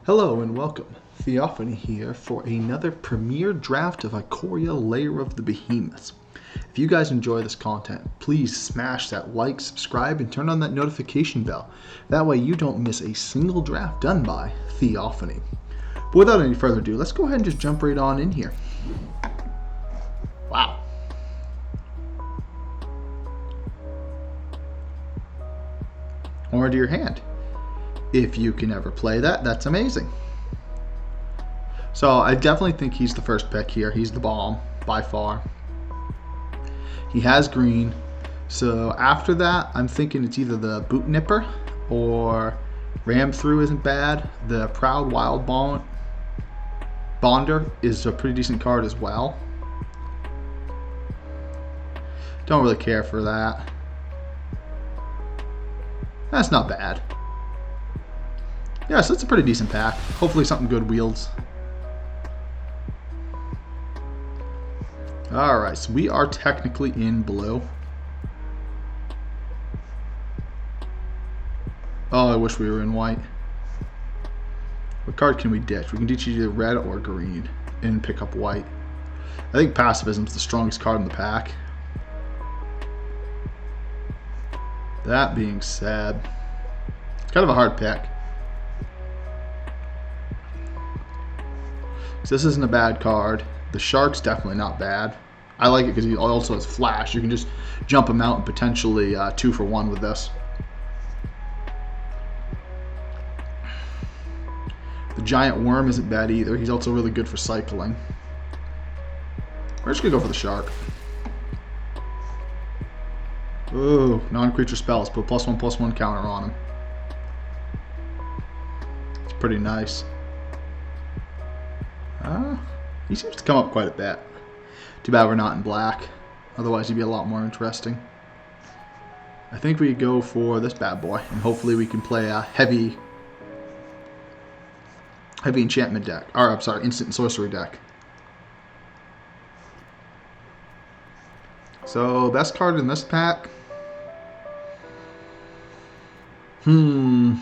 Hello and welcome. Theophany here for another premiere draft of Ikoria Lair of the Behemoths. If you guys enjoy this content, please smash that like, subscribe, and turn on that notification bell. That way you don't miss a single draft done by Theophany. But without any further ado, let's go ahead and just jump right on in here. Wow. Or to your hand. If you can ever play that, that's amazing. So I definitely think he's the first pick here. He's the bomb by far. He has green. So after that, I'm thinking it's either the Boot Nipper or Ram Through isn't bad. The Proud Wild Bonder is a pretty decent card as well. Don't really care for that. That's not bad. Yeah, so it's a pretty decent pack. Hopefully something good wields. Alright, so we are technically in blue. Oh, I wish we were in white. What card can we ditch? We can ditch either red or green and pick up white. I think Pacifism is the strongest card in the pack. That being said, it's kind of a hard pick. So this isn't a bad card. The Shark's definitely not bad. I like it because he also has Flash. You can just jump him out and potentially 2 for 1 with this. The Giant Worm isn't bad either. He's also really good for cycling. We're just going to go for the Shark. Ooh, non-creature spells. Put +1/+1 counter on him. It's pretty nice. He seems to come up quite a bit. Too bad we're not in black. Otherwise, he'd be a lot more interesting. I think we go for this bad boy, and hopefully we can play a heavy enchantment deck. Or, I'm sorry, instant and sorcery deck. So, best card in this pack. Yeah,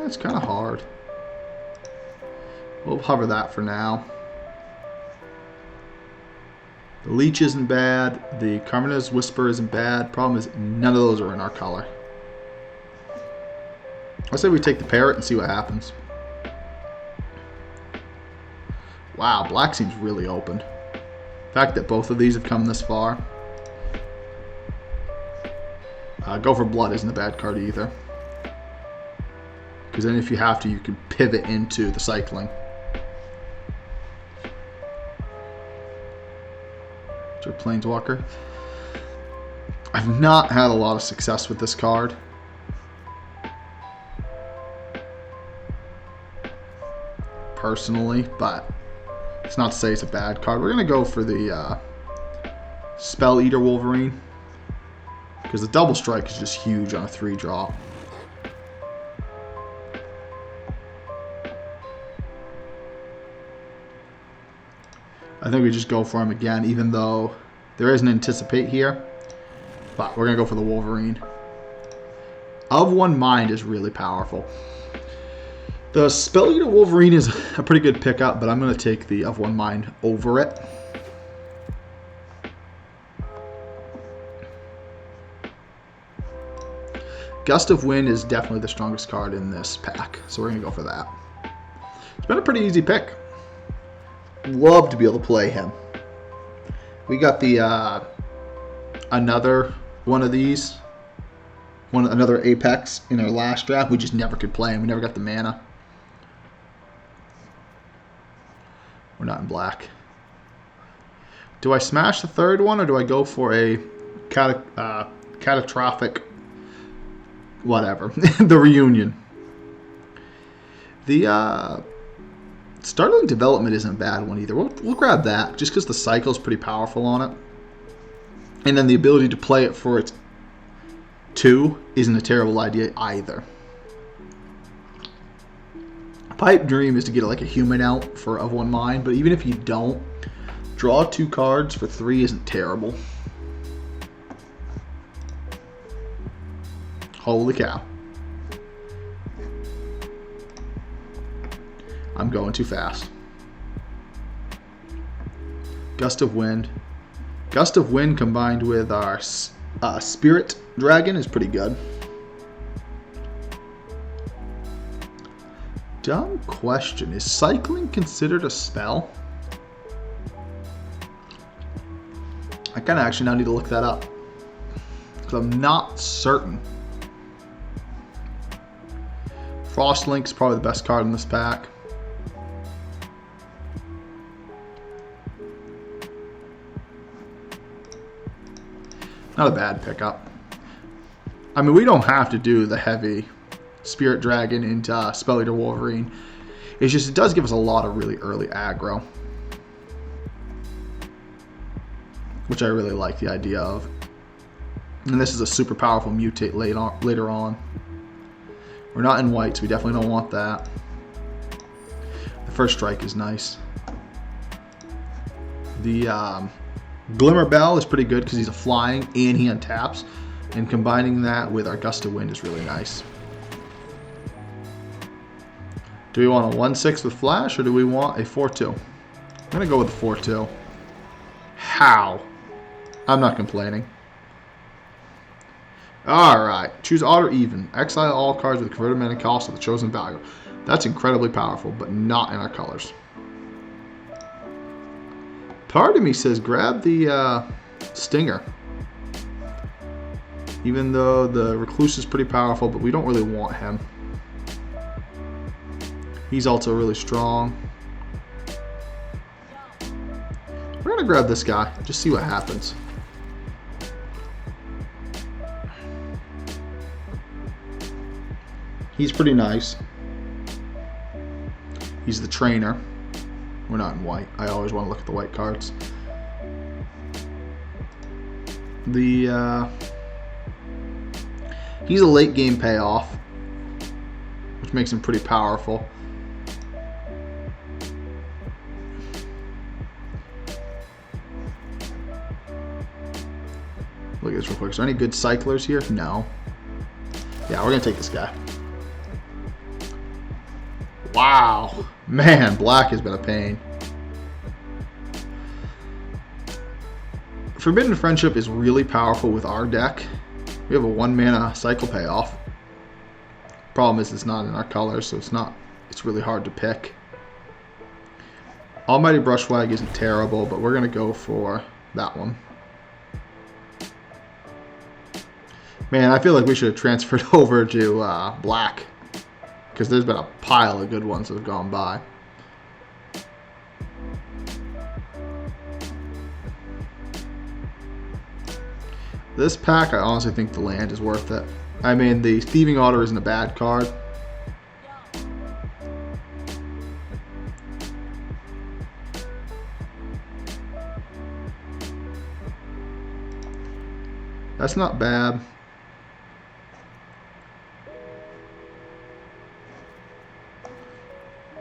it's kind of hard. We'll hover that for now. The Leech isn't bad. The Carmina's Whisper isn't bad. Problem is, none of those are in our color. I say we take the Parrot and see what happens. Wow, black seems really open. The fact that both of these have come this far. Go for Blood isn't a bad card either. Because then if you have to, you can pivot into the cycling. Planeswalker. I've not had a lot of success with this card. Personally, but it's not to say it's a bad card. We're going to go for the Spell Eater Wolverine. Because the double strike is just huge on a 3-drop. I think we just go for him again, even though there is an Anticipate here. But we're going to go for the Wolverine. Of One Mind is really powerful. The Spell Eater Wolverine is a pretty good pickup, but I'm going to take the Of One Mind over it. Gust of Wind is definitely the strongest card in this pack, so we're going to go for that. It's been a pretty easy pick. Love to be able to play him. We got the another one of these, another Apex in our last draft. We just never could play him. We never got the mana. We're not in black. Do I smash the third one, or do I go for a catastrophic whatever? The Reunion. The Startling Development isn't a bad one either. We'll grab that just because the cycle is pretty powerful on it. And then the ability to play it for its 2 isn't a terrible idea either. Pipe Dream is to get like a human out for Of One Mind, but even if you don't, draw 2 cards for 3 isn't terrible. Holy cow. I'm going too fast. Gust of Wind. Gust of Wind combined with our Spirit Dragon is pretty good. Dumb question. Is cycling considered a spell? I kind of actually now need to look that up, because I'm not certain. Frostlink's probably the best card in this pack. Not a bad pickup. I mean, we don't have to do the heavy Spirit Dragon into Spell Eater Wolverine. It's just, it does give us a lot of really early aggro, which I really like the idea of. And this is a super powerful mutate later on. We're not in white, so we definitely don't want that. The first strike is nice. The Glimmer Bell is pretty good because he's a flying and he untaps. And combining that with our Gust of Wind is really nice. Do we want a 1/6 with Flash, or do we want a 4/2? I'm going to go with the 4/2. How? I'm not complaining. Alright. Choose odd or even. Exile all cards with converted mana cost of the chosen value. That's incredibly powerful, but not in our colors. Part of me says grab the Stinger. Even though the Recluse is pretty powerful, but we don't really want him. He's also really strong. We're going to grab this guy. Just see what happens. He's pretty nice. He's the trainer. We're not in white. I always want to look at the white cards. He's a late game payoff, which makes him pretty powerful. Look at this real quick. Is there any good cyclers here? No. Yeah, we're going to take this guy. Wow. Man, black has been a pain. Forbidden Friendship is really powerful with our deck. We have a 1-mana cycle payoff. Problem is it's not in our colors, so it's really hard to pick. Almighty Brushwag isn't terrible, but we're going to go for that one. Man, I feel like we should have transferred over to black, because there's been a pile of good ones that have gone by. This pack, I honestly think the land is worth it. I mean, the Thieving Otter isn't a bad card. That's not bad.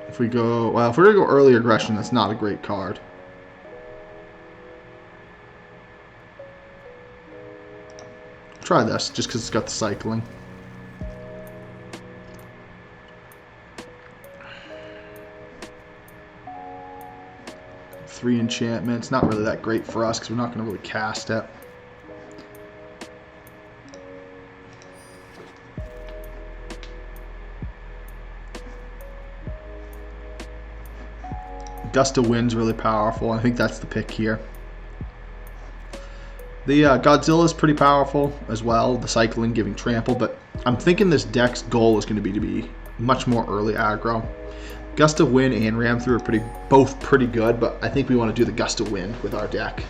If we go, well, if we're going to go early aggression, that's not a great card. Try this, just because it's got the cycling. Three enchantments, not really that great for us because we're not going to really cast it. Gust of Wind's really powerful. I think that's the pick here. The Godzilla is pretty powerful as well, the cycling giving trample, but I'm thinking this deck's goal is going to be much more early aggro. Gust of Wind and Ram Through are both pretty good, but I think we want to do the Gust of Wind with our deck.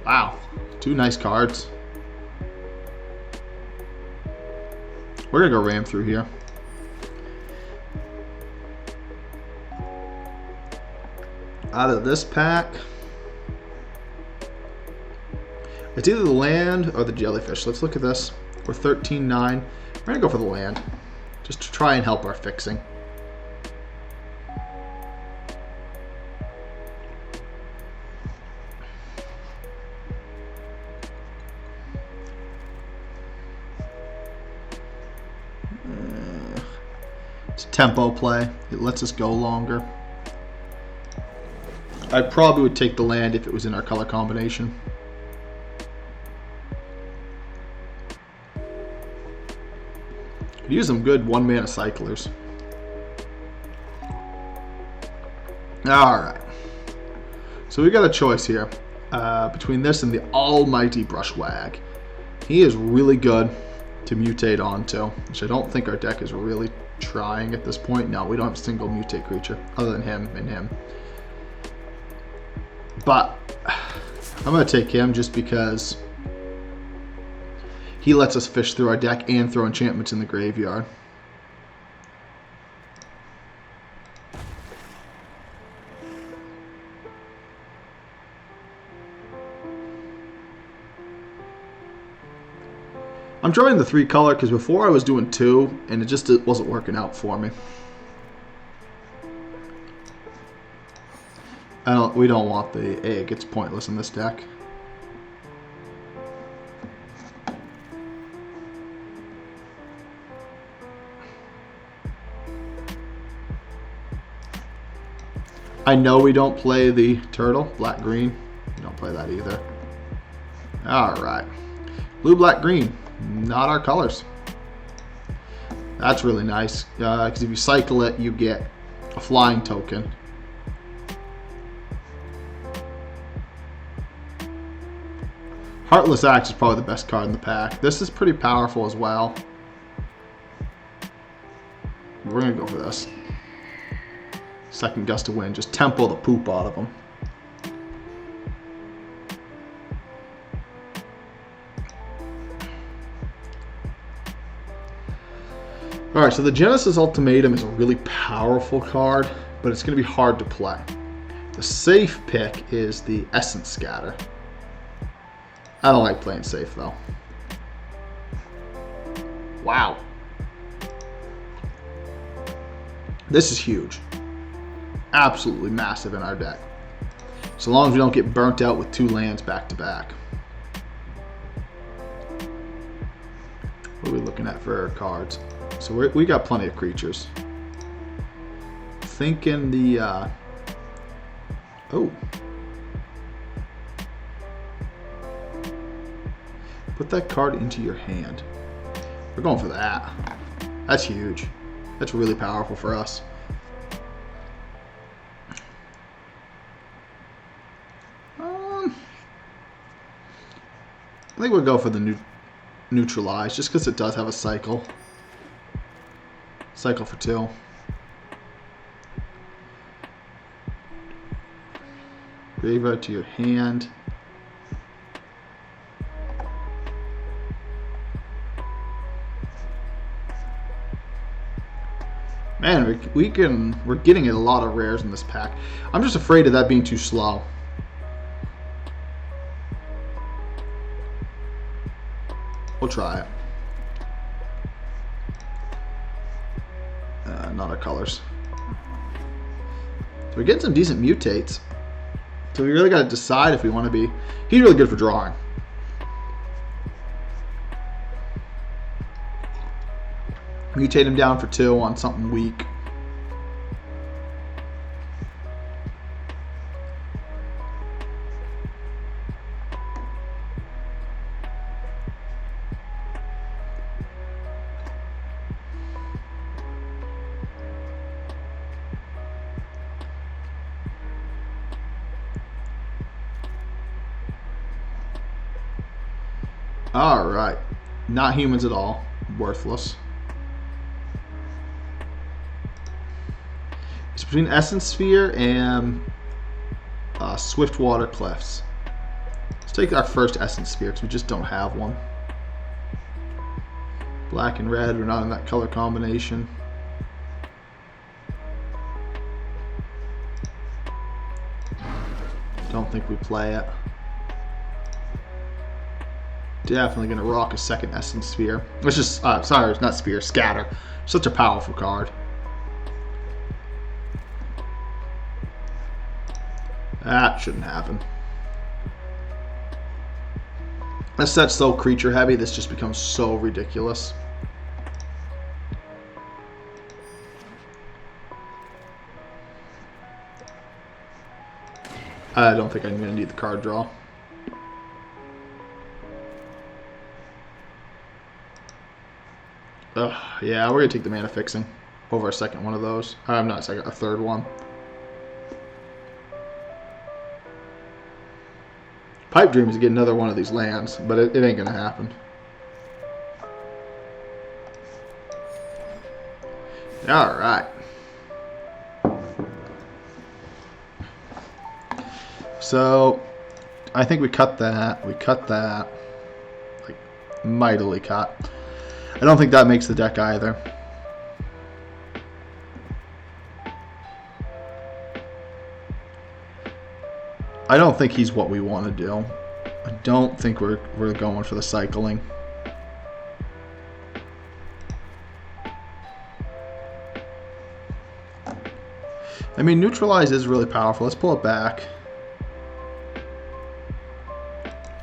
Wow, two nice cards. We're going to go Ram Through here. Out of this pack, it's either the land or the jellyfish. Let's look at this. We're 13-9. We're going to go for the land, just to try and help our fixing. It's tempo play. It lets us go longer. I probably would take the land if it was in our color combination. Could use some good 1-mana cyclers. Alright. So we got a choice here between this and the almighty Brushwag. He is really good to mutate onto, which I don't think our deck is really trying at this point. No, we don't have a single mutate creature other than him and him. But I'm going to take him just because he lets us fish through our deck and throw enchantments in the graveyard. I'm drawing the 3 color because before I was doing 2 and it wasn't working out for me. We don't want the egg. It's pointless in this deck. I know we don't play the turtle, black-green. We don't play that either. Alright. Blue, black, green. Not our colors. That's really nice. Because if you cycle it, you get a flying token. Heartless Axe is probably the best card in the pack. This is pretty powerful as well. We're going to go for this. Second Gust of Wind. Just tempo the poop out of them. Alright, so the Genesis Ultimatum is a really powerful card, but it's going to be hard to play. The safe pick is the Essence Scatter. I don't like playing safe, though. Wow. This is huge. Absolutely massive in our deck. So long as we don't get burnt out with 2 lands back to back. What are we looking at for our cards? So we got plenty of creatures. Thinking the... Oh. Put that card into your hand. We're going for that. That's huge. That's really powerful for us. I think we'll go for the neutralize, just because it does have a cycle. Cycle for 2. Graveyard to your hand. Man, we're getting a lot of rares in this pack. I'm just afraid of that being too slow. We'll try it. Not our colors. So we're getting some decent mutates. So we really got to decide if we want to be... He's really good for drawing. Mutate him down for 2 on something weak. Alright. Not humans at all. Worthless. It's between Essence Sphere and Swiftwater Cliffs. Let's take our first Essence Sphere because we just don't have one. Black and red, we're not in that color combination. Don't think we play it. Definitely going to rock a second Essence Sphere. It's just, sorry, it's not Sphere, Scatter. Such a powerful card. That shouldn't happen. This set's so creature heavy, this just becomes so ridiculous. I don't think I'm going to need the card draw. Yeah, we're going to take the mana fixing over a second one of those. Not a second, a third one. Pipe Dream is getting another one of these lands, but it ain't going to happen. All right. So, I think we cut that. We cut that. Like, mightily cut. I don't think that makes the deck either. I don't think he's what we want to do. I don't think we're going for the cycling. I mean, neutralize is really powerful. Let's pull it back.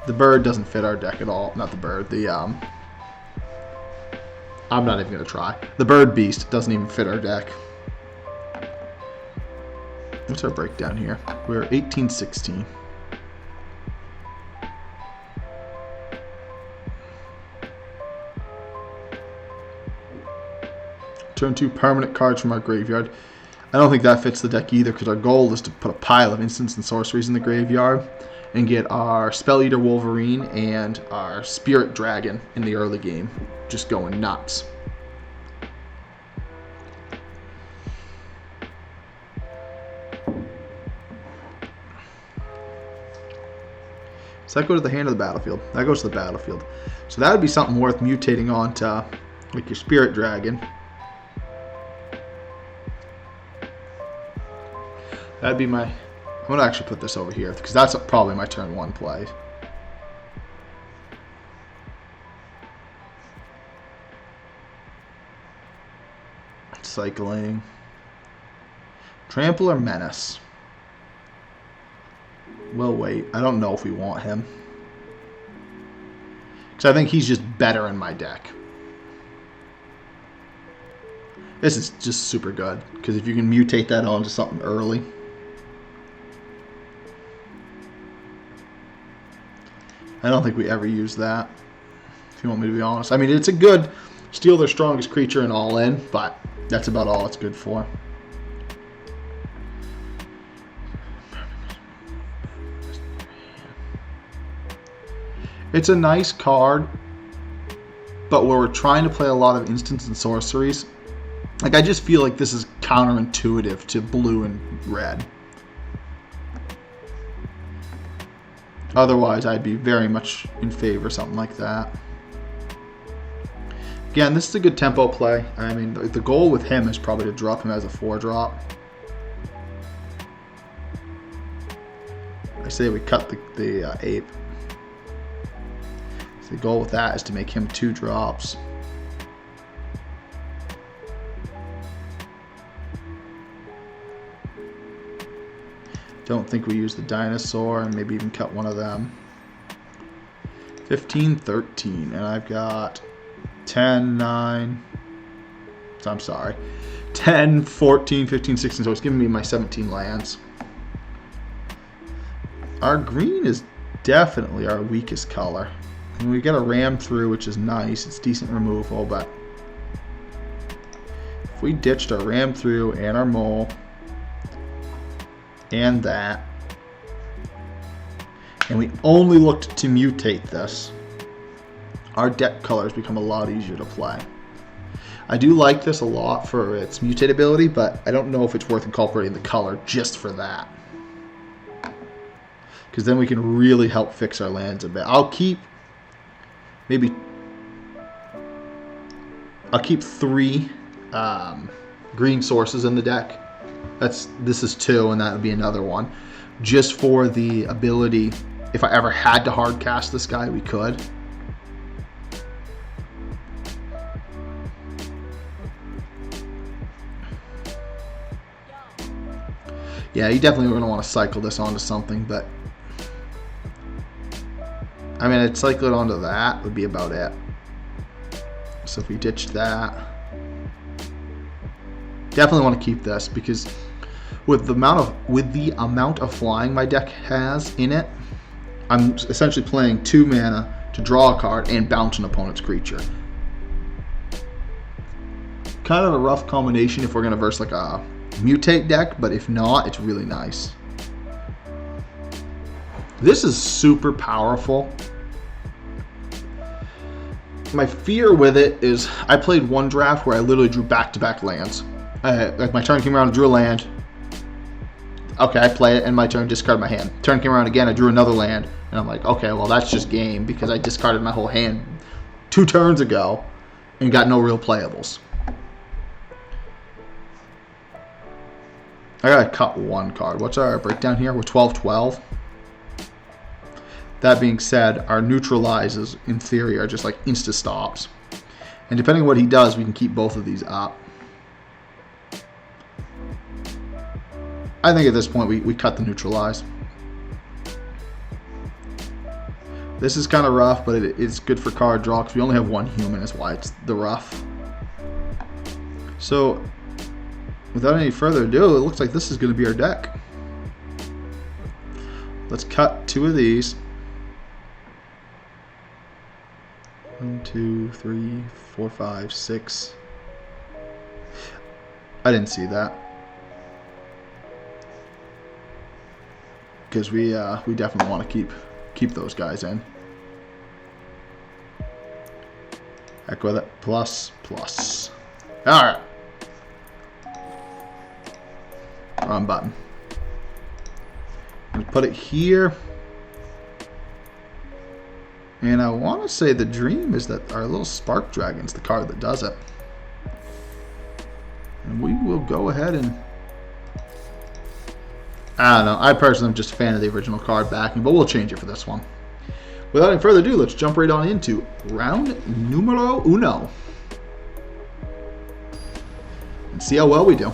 The bird doesn't fit our deck at all. Not the bird. The I'm not even gonna try. The bird beast doesn't even fit our deck. What's our breakdown here? We're 18-16. Turn 2 permanent cards from our graveyard. I don't think that fits the deck either because our goal is to put a pile of instants and sorceries in the graveyard and get our Spell Eater Wolverine and our Spirit Dragon in the early game just going nuts. So that goes to the hand of the battlefield. That goes to the battlefield. So that would be something worth mutating onto, like your Spirit Dragon. That'd be my... I'm going to actually put this over here because that's probably my turn 1 play. Cycling. Trample or Menace? We'll wait. I don't know if we want him. Because I think he's just better in my deck. This is just super good. Because if you can mutate that onto something early. I don't think we ever use that. If you want me to be honest. I mean, it's a good steal their strongest creature and all in. But that's about all it's good for. It's a nice card, but where we're trying to play a lot of instants and sorceries, like I just feel like this is counterintuitive to blue and red. Otherwise, I'd be very much in favor of something like that. Again, this is a good tempo play. I mean, the goal with him is probably to drop him as a 4-drop. I say we cut the ape. The goal with that is to make him 2 drops. Don't think we use the dinosaur and maybe even cut one of them. 15-13 and I've got 10-9. So I'm sorry. 10, 14, 15, 16. So it's giving me my 17 lands. Our green is definitely our weakest color. And we get a ram through, which is nice. It's decent removal, but if we ditched our ram through and our mole and that, and we only looked to mutate this, our deck colors become a lot easier to play. I do like this a lot for its mutatability, but I don't know if it's worth incorporating the color just for that. Because then we can really help fix our lands a bit. I'll keep 3 green sources in the deck. This is 2, and that would be another one. Just for the ability, if I ever had to hard cast this guy, we could. Yeah, you definitely going to want to cycle this onto something, but I mean, I'd cycle it onto that would be about it. So if we ditched that, definitely want to keep this because With the amount of flying my deck has in it, I'm essentially playing 2 mana to draw a card and bounce an opponent's creature. Kind of a rough combination if we're going to verse like a mutate deck, but if not, it's really nice. This is super powerful. My fear with it is I played one draft where I literally drew back-to-back lands. Like my turn came around, I drew a land. Okay, I play it, and my turn, discard my hand. Turn came around again, I drew another land, and I'm like, okay, well that's just game because I discarded my whole hand 2 turns ago and got no real playables. I gotta cut 1 card. What's our breakdown here? We're 12-12. That being said, our neutralizes, in theory, are just like insta-stops. And depending on what he does, we can keep both of these up. I think at this point we cut the neutralize. This is kind of rough, but it's good for card draw because we only have 1 human, is why it's the rough. So, without any further ado, it looks like this is going to be our deck. Let's cut 2 of these. 1, 2, 3, 4, 5, 6. I didn't see that. Because we definitely want to keep those guys in. Heck with it. Plus. Alright. Wrong button. I'm gonna put it here. And I want to say the dream is that our little Spark Dragon's the card that does it. And we will go ahead and... I don't know. I personally am just a fan of the original card backing, but we'll change it for this one. Without any further ado, let's jump right on into round numero uno. And see how well we do.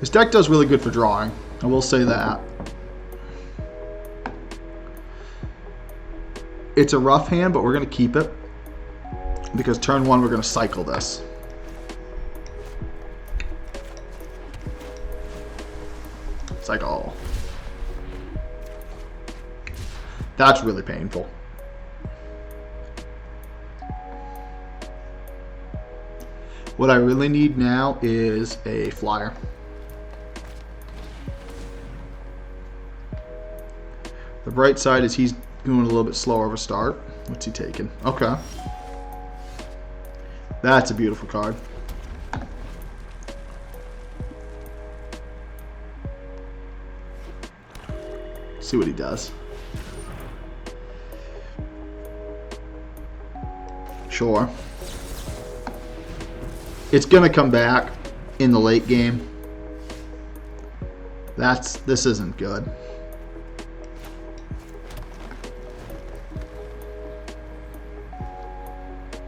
This deck does really good for drawing. I will say that. It's a rough hand, but we're going to keep it. Because turn 1, we're going to cycle this. Cycle. That's really painful. What I really need now is a flyer. The bright side is he's doing a little bit slower of a start. What's he taking? Okay. That's a beautiful card. See what he does. Sure. It's gonna come back in the late game. This isn't good.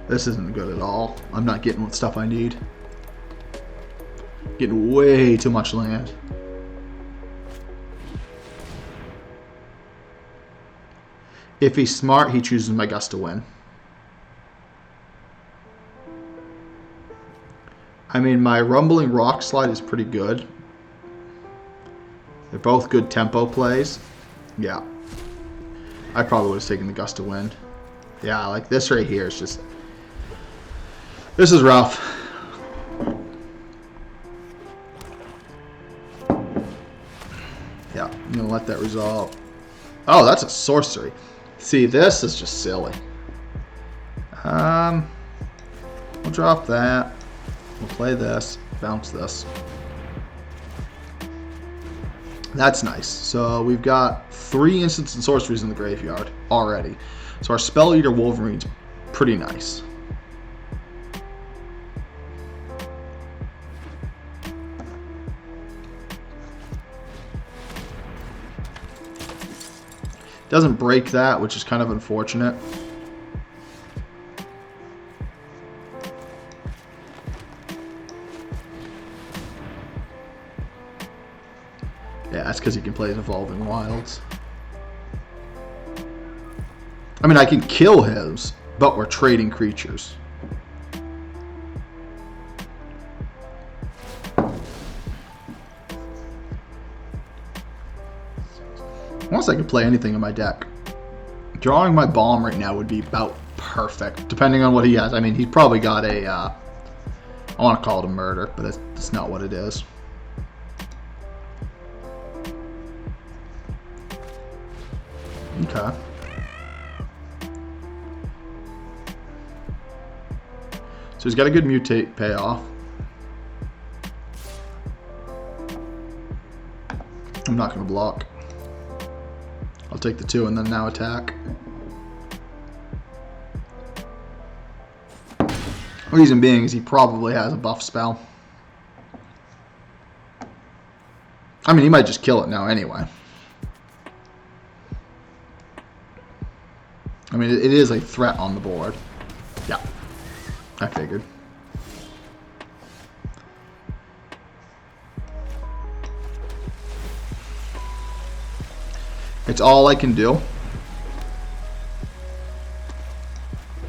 This isn't good at all. I'm not getting what stuff I need. Getting way too much land. If he's smart, he chooses my gust to win. I mean, my Rumbling Rock Slide is pretty good. They're both good tempo plays. Yeah. I probably would have taken the gust to win. Yeah, like this right here is just... This is rough. Yeah, I'm going to let that resolve. Oh, that's a sorcery. See, this is just silly. We'll drop that. We'll play this. Bounce this. That's nice. So we've got 3 instants and sorceries in the graveyard already. So our Spell Eater Wolverine's pretty nice. Doesn't break that, which is kind of unfortunate. Yeah, that's because he can play Evolving Wilds. I mean, I can kill his, but we're trading creatures. Unless I could play anything in my deck. Drawing my bomb right now would be about perfect, depending on what he has. I mean, he's probably got a, I want to call it a murder, but that's not what it is. Okay. So he's got a good mutate payoff. I'm not going to block. I'll take the 2 and then now attack. Reason being is he probably has a buff spell. I mean, he might just kill it now anyway. I mean, it is a threat on the board. Yeah, I figured. It's all I can do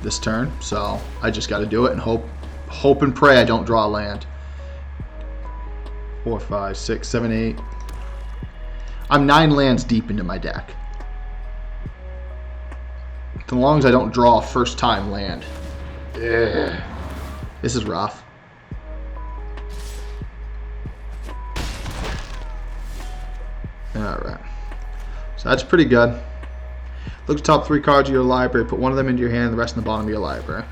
this turn, so I just got to do it and hope and pray I don't draw a land. 4, 5, 6, 7, 8. I'm 9 lands deep into my deck. As long as I don't draw a first time land. Ugh. This is rough. Alright. So that's pretty good. Look at the top 3 cards of your library, put one of them into your hand, the rest in the bottom of your library.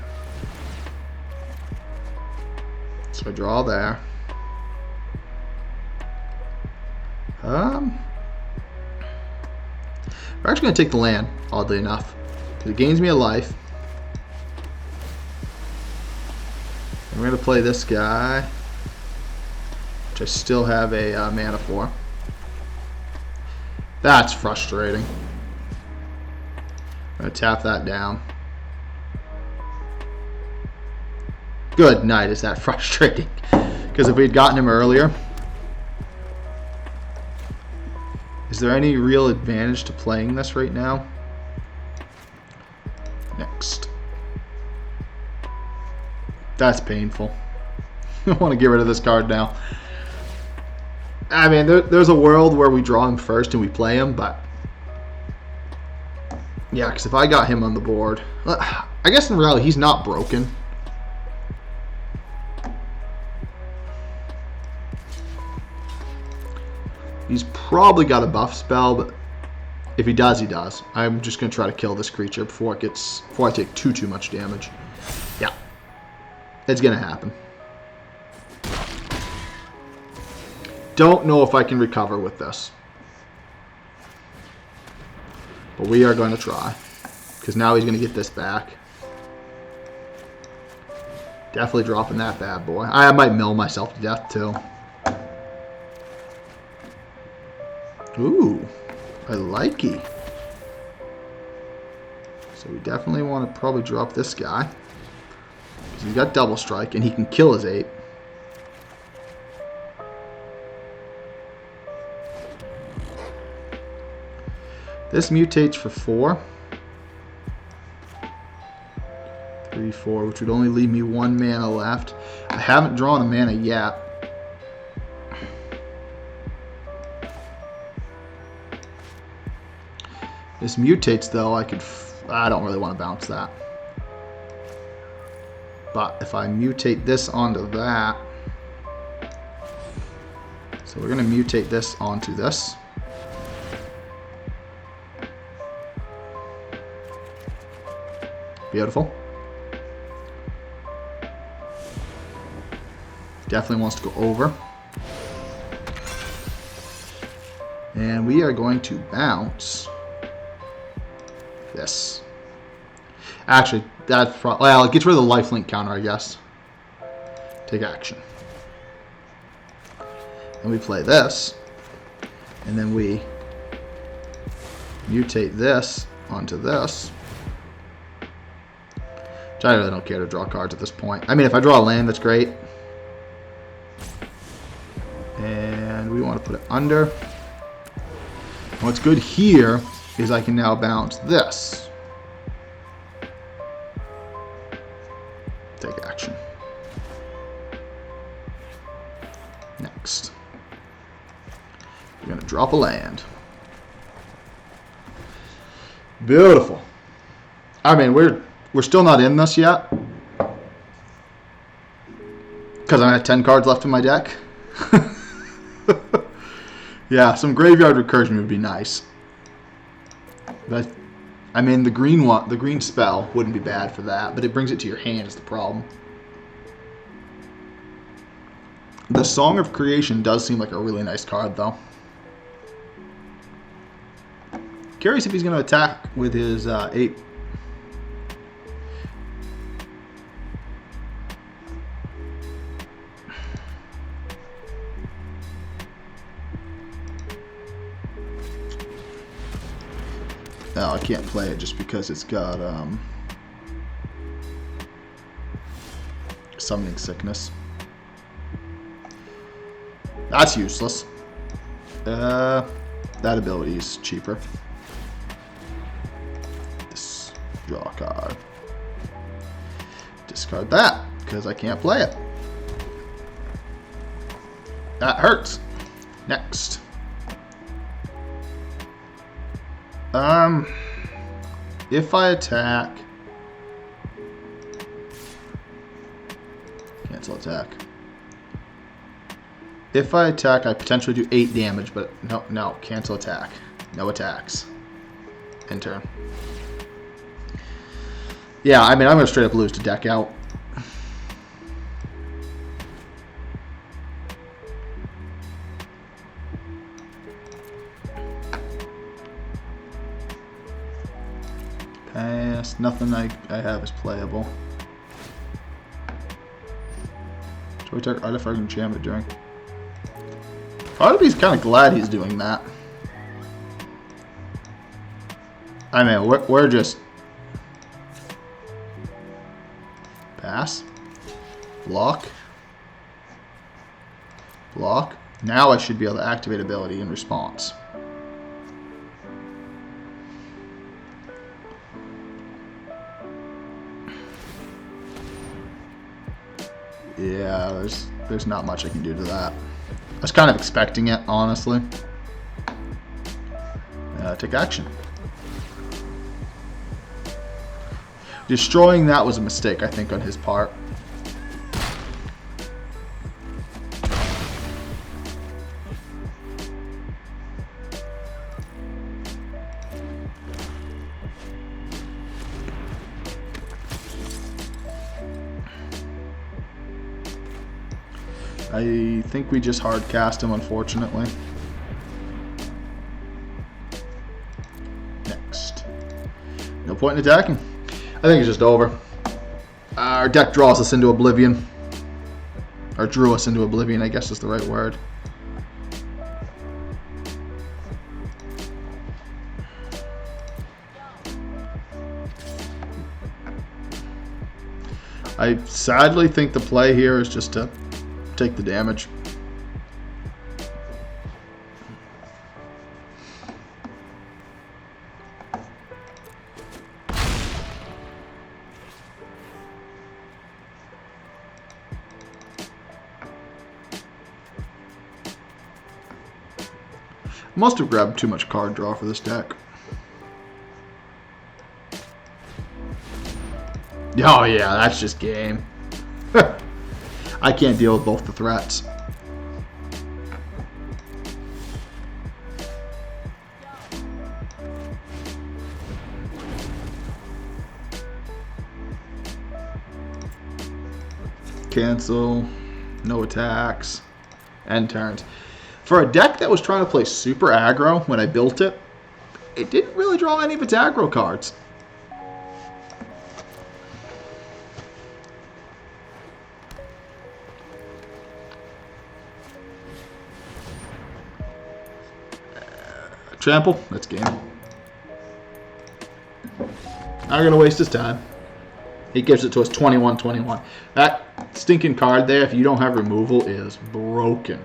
So I draw there. We're actually going to take the land, oddly enough. Because it gains me a life. And we're going to play this guy, which I still have a mana for. That's frustrating. I'm going to tap that down. Good night, is that frustrating? Because if we had gotten him earlier... Is there any real advantage to playing this right now? Next. That's painful. I want to get rid of this card now. I mean, there's a world where we draw him first and we play him, but... Yeah, because if I got him on the board... I guess in reality, he's not broken. He's probably got a buff spell, but if he does, he does. I'm just going to try to kill this creature before I take too much damage. Yeah. It's going to happen. Don't know if I can recover with this. But we are going to try. Because now he's going to get this back. Definitely dropping that bad boy. I might mill myself to death too. Ooh, I like it. So we definitely want to probably drop this guy. Because he's got double strike and he can kill his 8. This mutates for 4. 3, 4, which would only leave me 1 mana left. I haven't drawn a mana yet. This mutates though, I don't really want to bounce that. But if I mutate this onto that, so we're going to mutate this onto this. Beautiful. Definitely wants to go over. And we are going to bounce this. Actually, that's well, it gets rid of the lifelink counter, I guess. Take action. And we play this. And then we mutate this onto this. Which I really don't care to draw cards at this point. I mean, if I draw a land, that's great. And we want to put it under. What's good here is I can now bounce this. Take action. Next. We're going to drop a land. Beautiful. I mean, we're still not in this yet. Because I have 10 cards left in my deck. Yeah, some graveyard recursion would be nice. But I mean, the green spell wouldn't be bad for that, but it brings it to your hand is the problem. The Song of Creation does seem like a really nice card, though. Curious if he's going to attack with his 8. No, I can't play it just because it's got Summoning Sickness. That's useless. That ability is cheaper. Draw a card. Discard that, because I can't play it. That hurts. Next. If I attack... Cancel attack. If I attack, I potentially do 8 damage, but no, cancel attack. No attacks. End turn. Yeah, I mean, I'm going to straight up lose to deck out. Pass. Nothing I have is playable. Joy Tech Artifact Enchantment during. He's kind of glad he's doing that. I mean, we're just... Pass. Block. Block. Now I should be able to activate ability in response. Yeah, there's not much I can do to that. I was kind of expecting it, honestly. Take action. Destroying that was a mistake, I think, on his part. I think we just hard cast him, unfortunately. Next. No point in attacking. I think it's just over. Our deck draws us into oblivion. Or drew us into oblivion, I guess is the right word. I sadly think the play here is just to take the damage. Must have grabbed too much card draw for this deck. Oh yeah, that's just game. I can't deal with both the threats. Cancel. No attacks. End turns. For a deck that was trying to play super aggro when I built it, it didn't really draw any of its aggro cards. Trample, that's game. Not gonna waste his time. He gives it to us 21-21. That stinking card there, if you don't have removal, is broken.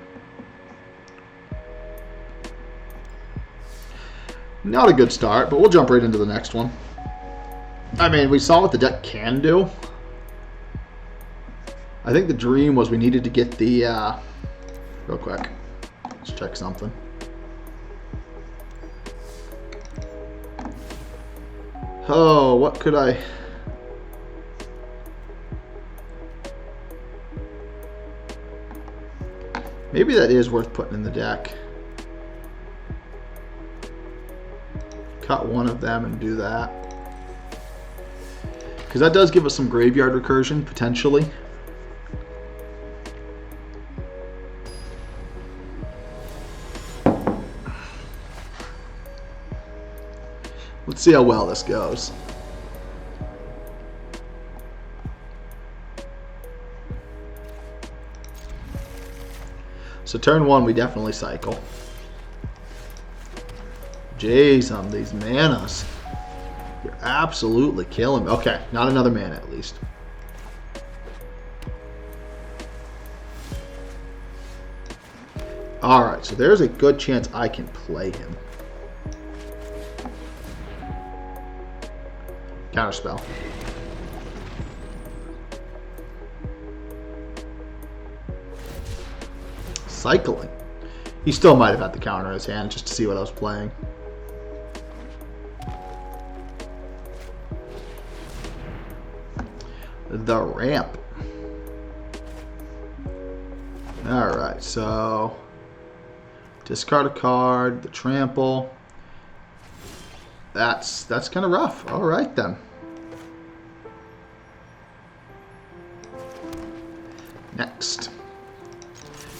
Not a good start, but we'll jump right into the next one. I mean, we saw what the deck can do. I think the dream was we needed to get the... real quick. Let's check something. Oh, what could I... Maybe that is worth putting in the deck. Cut one of them and do that. Because that does give us some graveyard recursion, potentially. Let's see how well this goes. So turn one, we definitely cycle. Jeez, on these manas. You're absolutely killing me. Okay, not another mana at least. Alright, so there's a good chance I can play him. Counterspell. Cycling. He still might have had the counter in his hand just to see what I was playing. The ramp. Alright, so discard a card, the trample. That's kind of rough. Alright then. Next.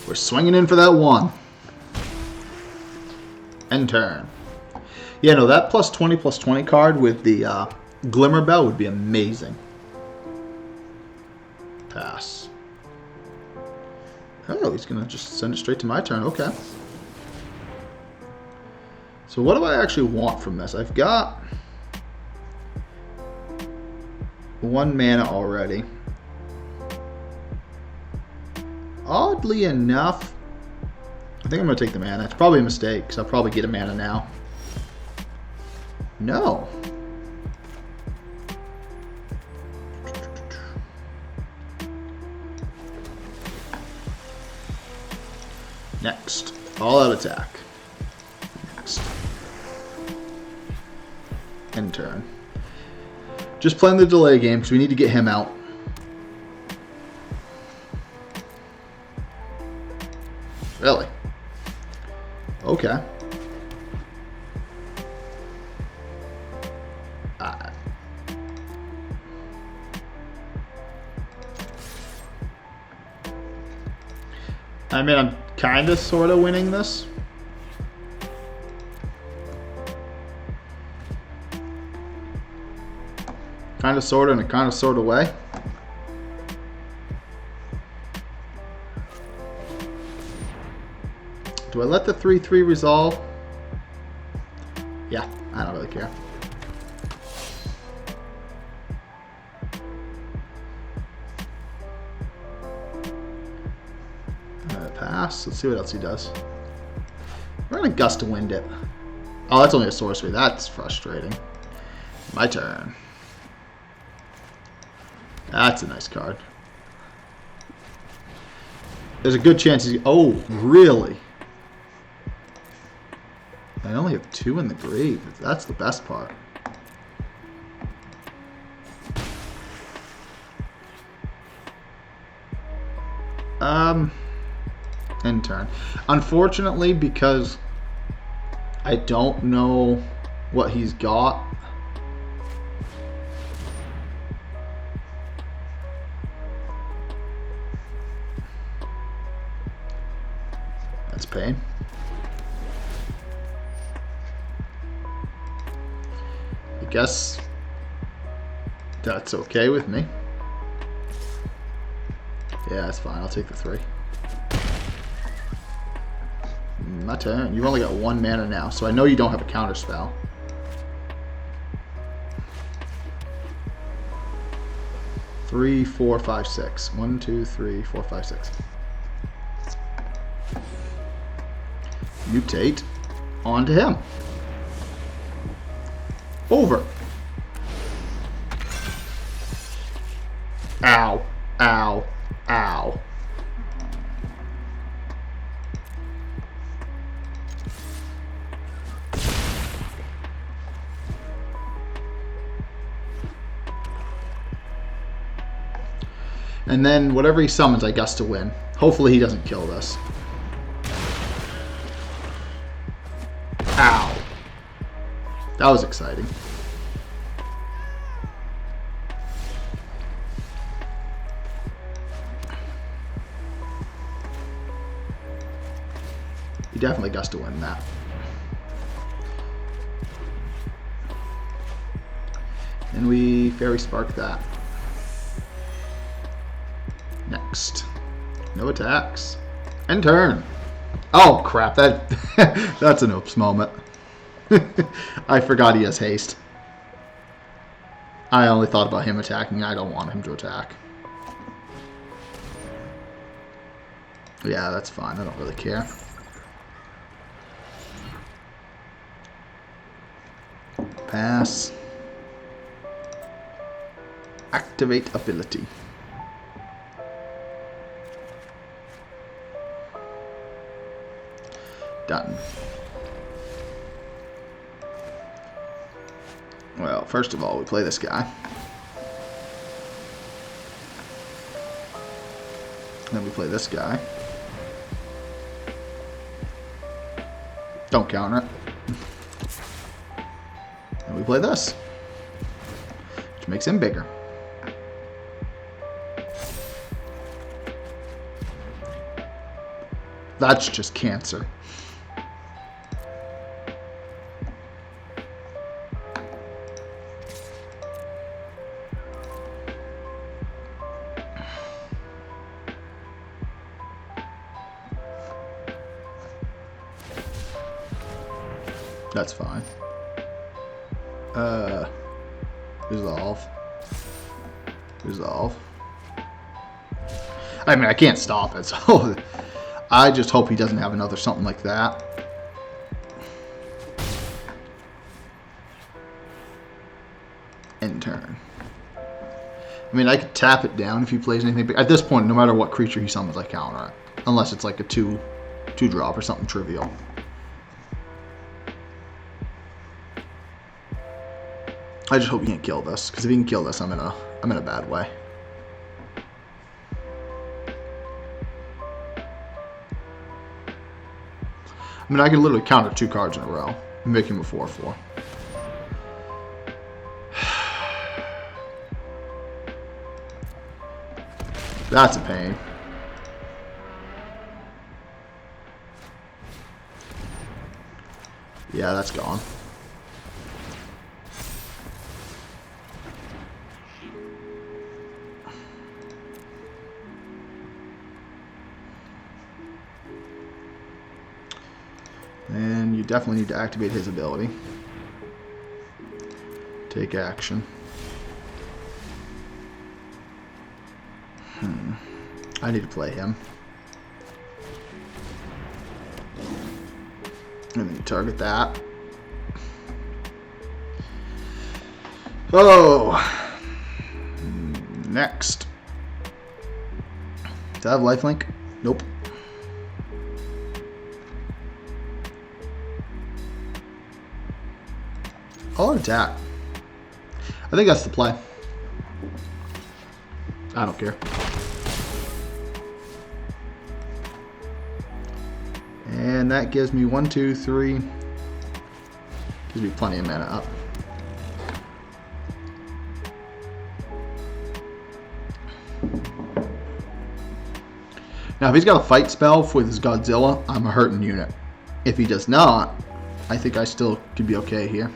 We're swinging in for that one. End turn. Yeah, no, that +20/+20 card with the Glimmer Bell would be amazing. Pass. Oh, he's going to just send it straight to my turn. Okay. So what do I actually want from this? I've got 1 mana already. Oddly enough, I think I'm going to take the mana. It's probably a mistake, because I'll probably get a mana now. No. Next. All-out attack. Next. End turn. Just playing the delay game, because we need to get him out. Really? Okay. I mean, I'm kind of sort of winning this. Kind of sort of in a kind of sort of way. Do I let the 3/3 resolve? Yeah, I don't really care. Pass. Let's see what else he does. We're gonna gust to wind it. Oh, that's only a sorcery. That's frustrating. My turn. That's a nice card. There's a good chance he's... Oh, really? I only have 2 in the grave. That's the best part. End turn. Unfortunately, because I don't know what he's got. That's pain. I guess that's okay with me. Yeah, that's fine. I'll take the 3. My turn. You've only got 1 mana now, so I know you don't have a counter spell. Three, 4, 5, 6. 1, 2, 3, 4, 5, 6. Mutate onto him. Over. Ow. Ow. Ow. And then whatever he summons, I guess to win. Hopefully he doesn't kill this. Ow. That was exciting. He definitely gets to win that. And we Fairy Spark that. Next. No attacks. End turn. Oh crap, that that's an oops moment. I forgot he has haste. I only thought about him attacking. I don't want him to attack. Yeah, that's fine. I don't really care. Pass. Activate ability. Done. Well, first of all, we play this guy. Then we play this guy. Don't counter it. And we play this, which makes him bigger. That's just cancer. That's fine. Resolve. Resolve. I mean, I can't stop it, so I just hope he doesn't have another something like that. End turn. I mean, I could tap it down if he plays anything, but at this point, no matter what creature he summons, I counter it. Unless it's like a two drop or something trivial. I just hope he can't kill this, because if he can kill this, I'm in a bad way. I mean, I can literally counter 2 cards in a row and make him a 4/4. That's a pain. Yeah, that's gone. And you definitely need to activate his ability. Take action. I need to play him. And then you target that. Oh! Next. Does that have lifelink? Nope. I'll attack. I think that's the play. I don't care. And that gives me 1, 2, 3. Gives me plenty of mana up. Now, if he's got a fight spell with his Godzilla, I'm a hurting unit. If he does not, I think I still could be okay here.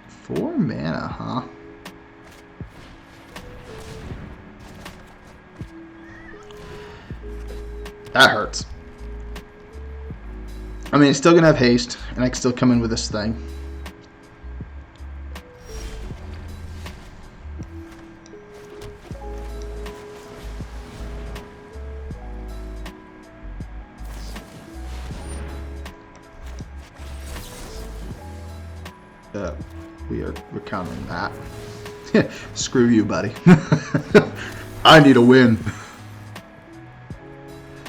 Four mana, huh? That hurts. I mean, it's still gonna have haste, and I can still come in with this thing. We're countering that. Screw you, buddy. I need a win.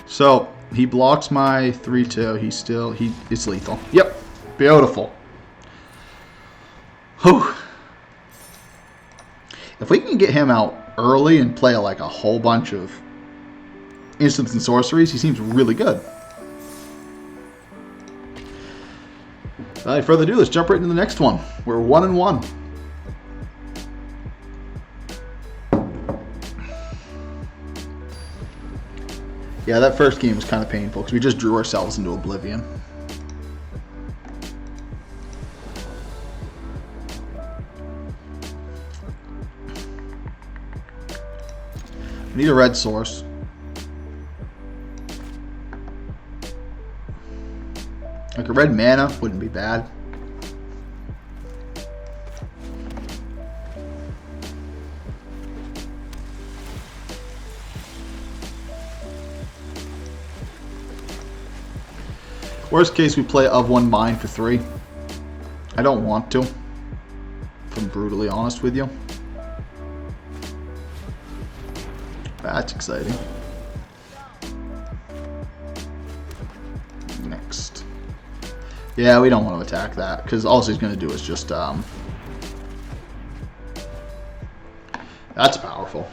So he blocks my 3/2. It's lethal. Yep, beautiful. Whew. If we can get him out early and play like a whole bunch of instants and sorceries, he seems really good. Without further ado, let's jump right into the next one. We're 1-1. Yeah, that first game was kind of painful because we just drew ourselves into oblivion. We need a red source. Like a red mana wouldn't be bad. Worst case, we play of one mine for 3. I don't want to, if I'm brutally honest with you. That's exciting. Next. Yeah, we don't want to attack that, because all he's going to do is just... That's powerful.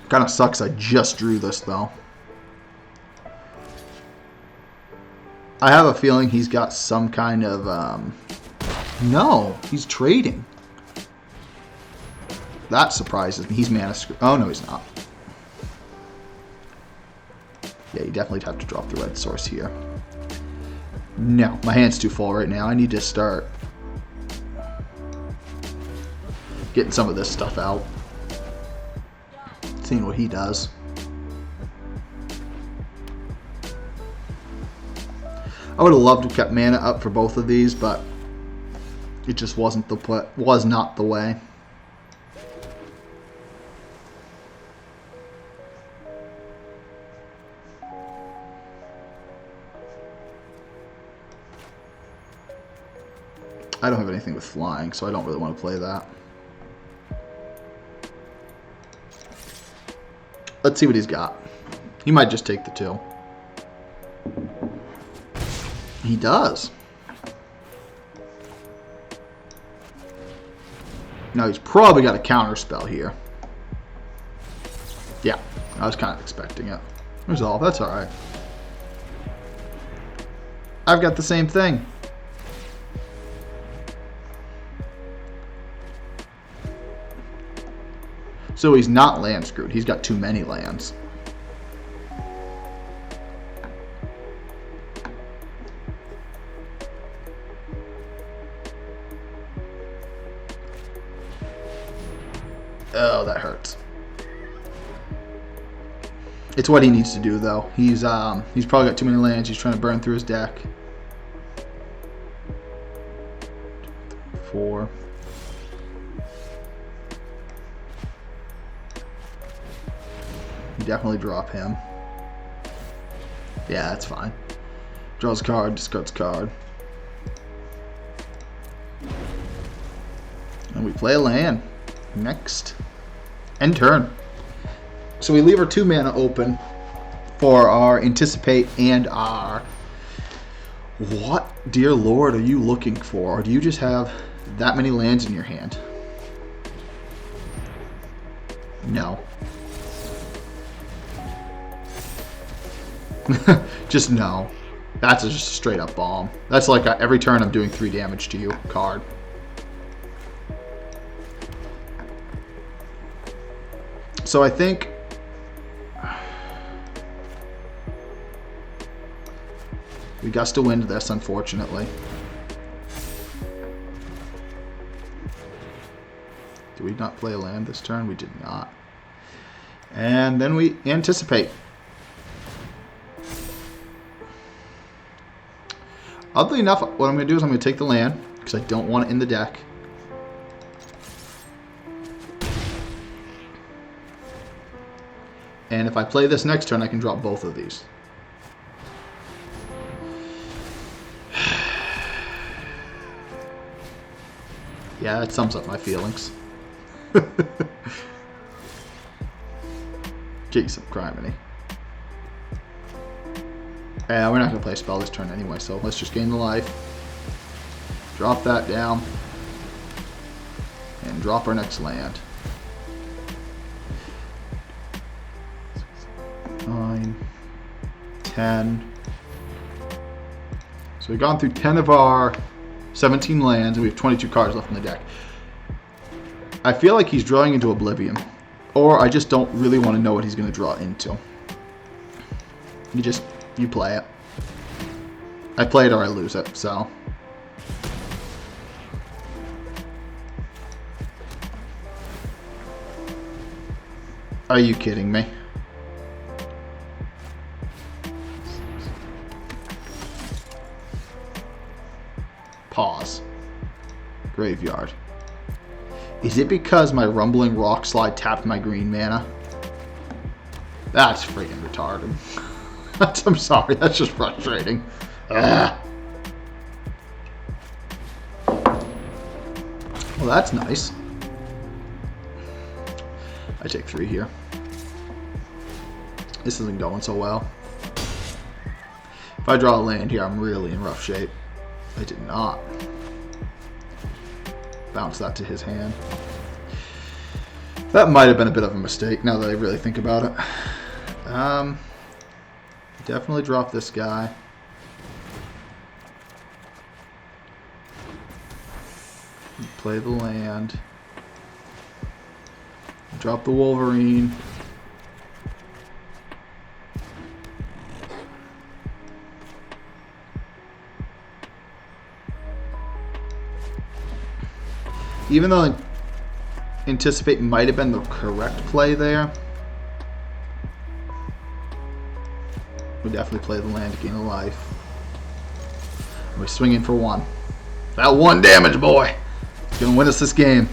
Kind of sucks I just drew this, though. I have a feeling he's got some kind of... No, he's trading. That surprises me. He's mana screwed. Oh, no, he's not. Yeah, you definitely have to drop the red source here. No, my hand's too full right now. I need to start getting some of this stuff out. Seeing what he does. I would have loved to have kept mana up for both of these, but it just wasn't was not the way. I don't have anything with flying, so I don't really want to play that. Let's see what he's got. He might just take the 2. He does. Now he's probably got a counter spell here. Yeah, I was kind of expecting it. Resolve, that's alright. I've got the same thing. So he's not land screwed. He's got too many lands. Oh, that hurts. It's what he needs to do, though. He's probably got too many lands. He's trying to burn through his deck. 4. Definitely drop him. Yeah, that's fine. Draws a card, discards a card. And we play a land. Next. End turn. So we leave our 2 mana open for our Anticipate and our... What, dear Lord, are you looking for? Or do you just have that many lands in your hand? No. Just no. That's just a straight up bomb. That's like every turn I'm doing 3 damage to you card. So I think we gust to wind this, unfortunately. Did we not play a land this turn? We did not. And then we anticipate. Oddly enough, what I'm going to do is I'm going to take the land, because I don't want it in the deck. And if I play this next turn, I can drop both of these. Yeah, that sums up my feelings. Get you some criminy. Yeah, we're not going to play a spell this turn anyway, so let's just gain the life. Drop that down. and drop our next land. 9, 10. So we've gone through 10 of our 17 lands, and we have 22 cards left in the deck. I feel like he's drawing into Oblivion, or I just don't really want to know what he's going to draw into. You play it. I play it or I lose it, so. Are you kidding me? Pause. Graveyard. Is it because my Rumbling Rock Slide tapped my green mana? That's freaking retarded. I'm sorry, that's just frustrating. Ugh. Well, that's nice. I take 3 here. This isn't going so well. If I draw a land here, I'm really in rough shape. I did not. Bounce that to his hand. That might have been a bit of a mistake now that I really think about it. Definitely drop this guy. Play the land. Drop the Wolverine. Even though Anticipate might have been the correct play there, we definitely play the land to gain a life. We're swinging for 1. That 1 damage, boy! It's gonna win us this game.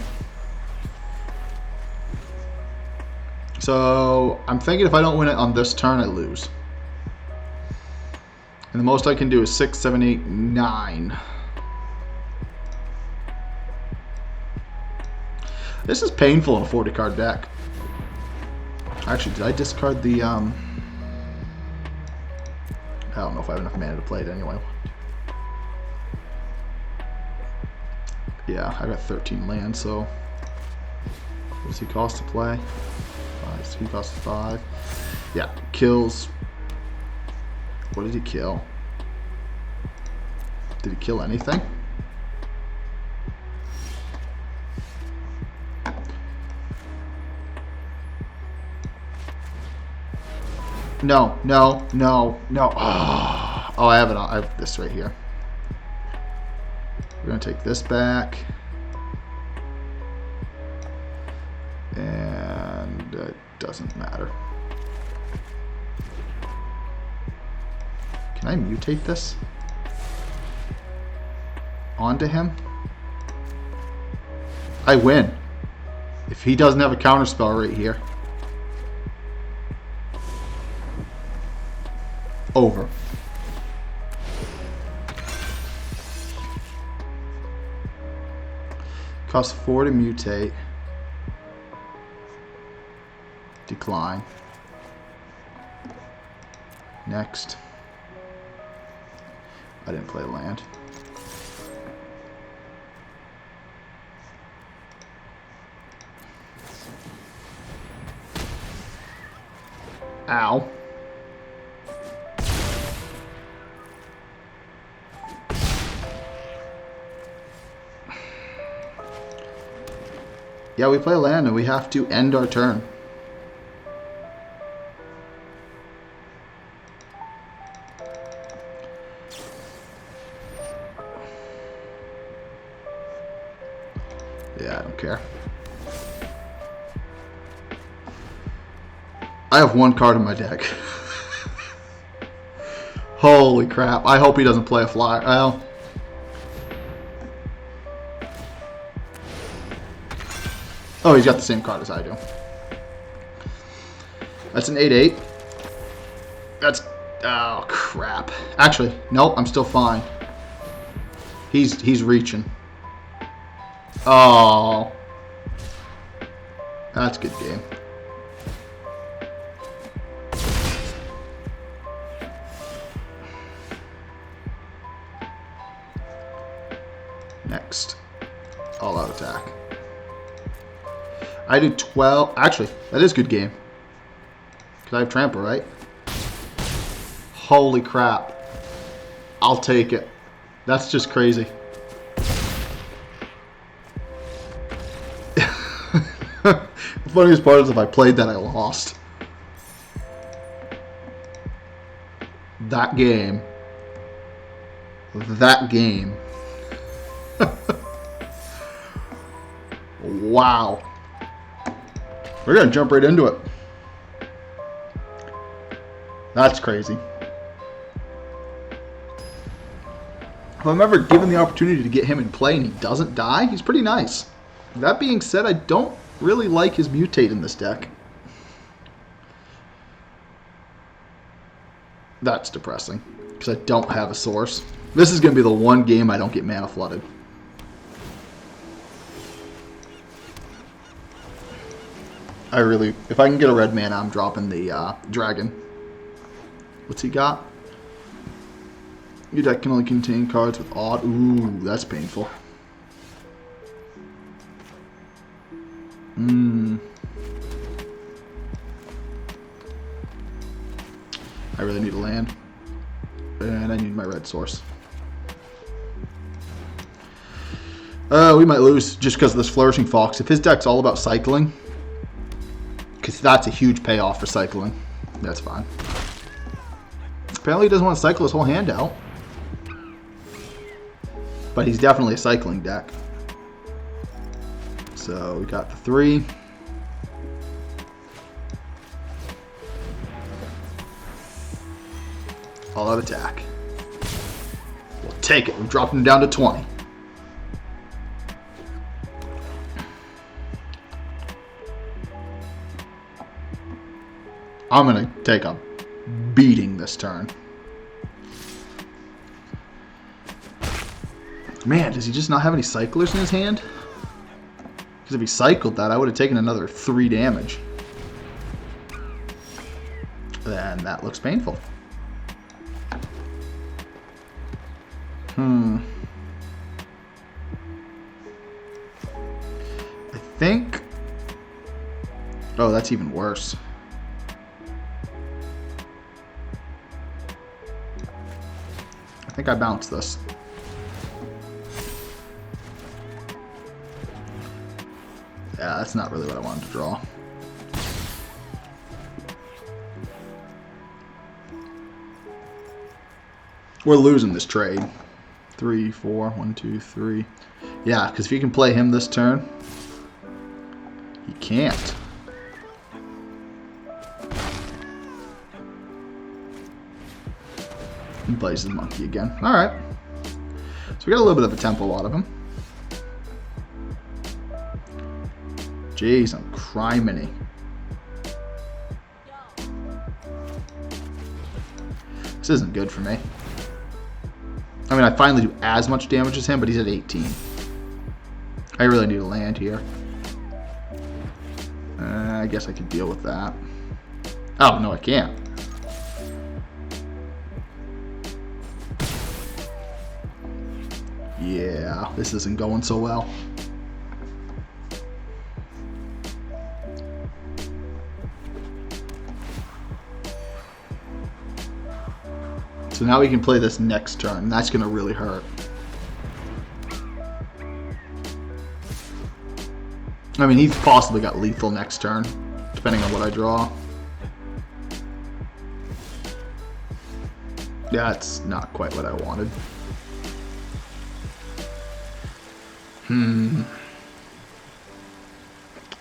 So I'm thinking if I don't win it on this turn, I lose. And the most I can do is 6, 7, 8, 9. This is painful in a 40 card deck. Actually, did I discard the I don't know if I have enough mana to play it anyway. Yeah, I got 13 lands, so what does he cost to play? 5. So he costs 5. Yeah, kills. What did he kill? Did he kill anything? No, no, no, no. Oh, I have it on. I have this right here. We're going to take this back. And it doesn't matter. Can I mutate this onto him? I win. If he doesn't have a counterspell right here. Over. Costs 4 to mutate. Decline. Next. I didn't play land. Ow. Yeah, we play land and we have to end our turn. Yeah, I don't care. I have 1 card in my deck. Holy crap. I hope he doesn't play a flyer. Well, oh, he's got the same card as I do. That's an 8/8. That's... oh, crap. Actually, nope, I'm still fine. He's reaching. Oh. That's a good game. Next. All-out attack. I do 12. Actually, that is good game. Because I have Trample, right? Holy crap. I'll take it. That's just crazy. The funniest part is if I played that, I lost. That game. Wow. We're going to jump right into it. That's crazy. If I'm ever given the opportunity to get him in play and he doesn't die, he's pretty nice. That being said, I don't really like his mutate in this deck. That's depressing, because I don't have a source. This is going to be the one game I don't get mana flooded. If I can get a red mana, I'm dropping the dragon. What's he got? Your deck can only contain cards with odd. Ooh, that's painful. I really need a land. And I need my red source. We might lose just because of this Flourishing Fox. If his deck's all about cycling, because that's a huge payoff for cycling, that's fine. Apparently he doesn't want to cycle his whole hand out. But he's definitely a cycling deck. So we got the 3. All out attack. We'll take it. We're dropping him down to 20. I'm going to take a beating this turn. Man, does he just not have any cyclers in his hand? Because if he cycled that, I would have taken another 3 damage. Then that looks painful. I think... Oh, that's even worse. I think I bounced this. Yeah, that's not really what I wanted to draw. We're losing this trade. 3, 4, 1, 2, 3. Yeah, because if you can play him this turn, he can't. He plays his monkey again. Alright. So we got a little bit of a tempo out of him. Jeez, I'm criminy. This isn't good for me. I mean, I finally do as much damage as him, but he's at 18. I really need a land here. I guess I could deal with that. Oh, no, I can't. Yeah, this isn't going so well. So now we can play this next turn. That's going to really hurt. I mean, he's possibly got lethal next turn, depending on what I draw. That's not quite what I wanted.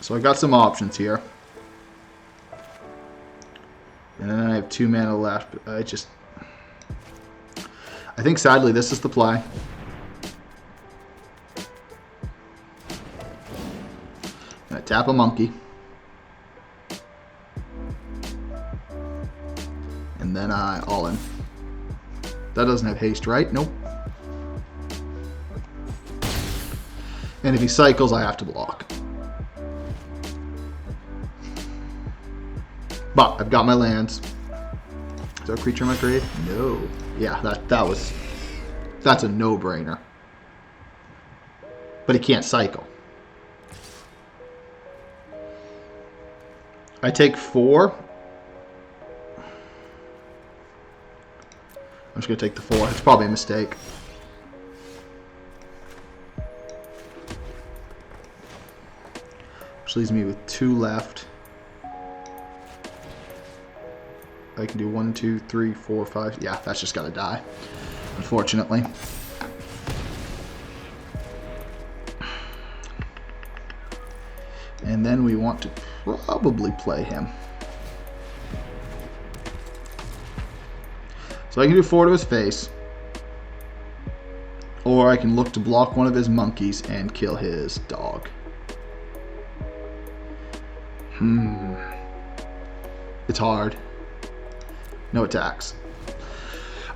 So I got some options here. And then I have 2 mana left, but I think sadly this is the play. I'm gonna tap a monkey. And then all in. That doesn't have haste, right? Nope. And if he cycles, I have to block. But I've got my lands. Is there a creature in my grave? No. Yeah, that's a no-brainer. But he can't cycle. I take 4. I'm just going to take the 4. It's probably a mistake. Which leaves me with 2 left. I can do 1, 2, 3, 4, 5. Yeah, that's just got to die, unfortunately. And then we want to probably play him. So I can do 4 to his face. Or I can look to block one of his monkeys and kill his dog. It's hard. No attacks.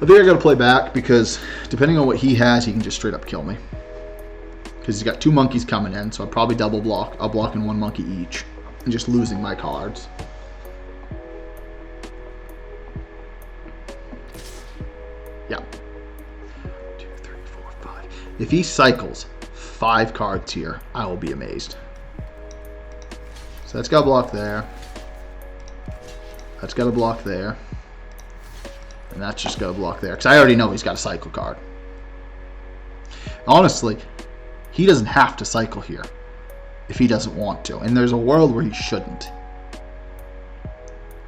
I think I gotta play back because depending on what he has, he can just straight up kill me. Because he's got 2 monkeys coming in, so I'll probably double block. I'll block in 1 monkey each. And just losing my cards. Yeah. 2, 3, 4, 5. If he cycles 5 cards here, I will be amazed. So that's got a block there. That's got a block there. And that's just got a block there. Because I already know he's got a cycle card. Honestly, he doesn't have to cycle here if he doesn't want to. And there's a world where he shouldn't.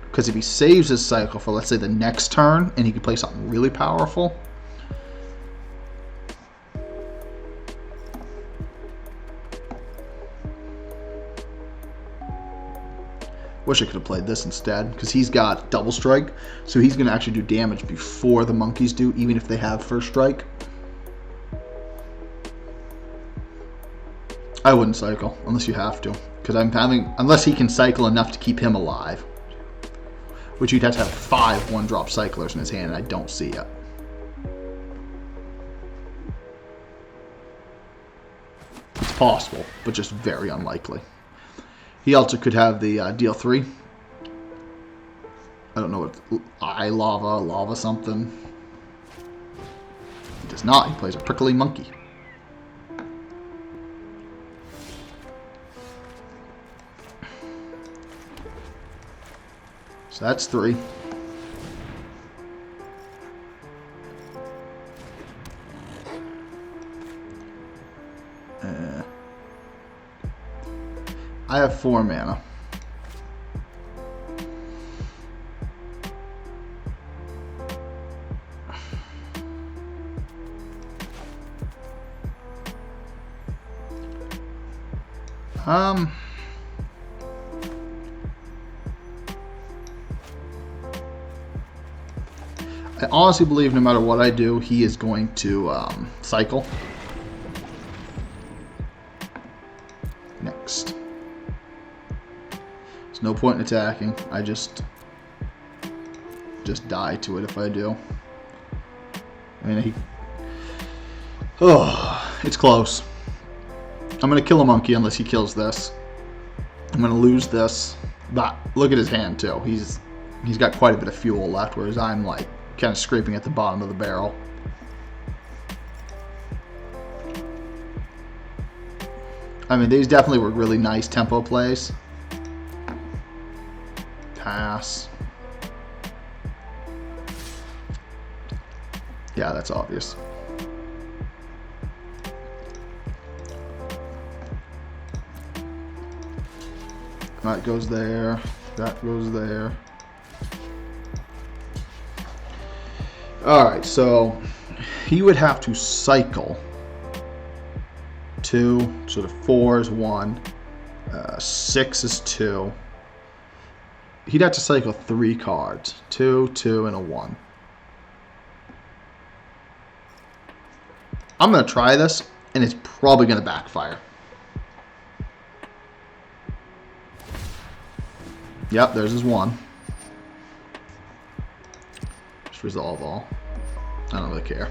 Because if he saves his cycle for, let's say, the next turn, and he can play something really powerful. Wish I could have played this instead, because he's got double strike, so he's going to actually do damage before the monkeys do, even if they have first strike. I wouldn't cycle, unless you have to, because unless he can cycle enough to keep him alive, which you'd have to have 5 1-drop cyclers in his hand, and I don't see it. It's possible, but just very unlikely. He also could have the deal 3. I don't know what lava something. He does not. He plays a prickly monkey. So that's 3. I have 4 mana. I honestly believe no matter what I do, he is going to cycle. Next. There's no point in attacking. I just die to it if I do. I mean, it's close. I'm going to kill a monkey unless he kills this. I'm going to lose this. But look at his hand, too. He's got quite a bit of fuel left, whereas I'm, like, kind of scraping at the bottom of the barrel. I mean, these definitely were really nice tempo plays. Pass. Yeah, that's obvious. That goes there. That goes there. Alright, so he would have to cycle 2, so the 4 is 1, 6 is 2. He'd have to cycle 3 cards. 2, 2, and a 1. I'm going to try this, and it's probably going to backfire. Yep, there's his 1. Just resolve all. I don't really care.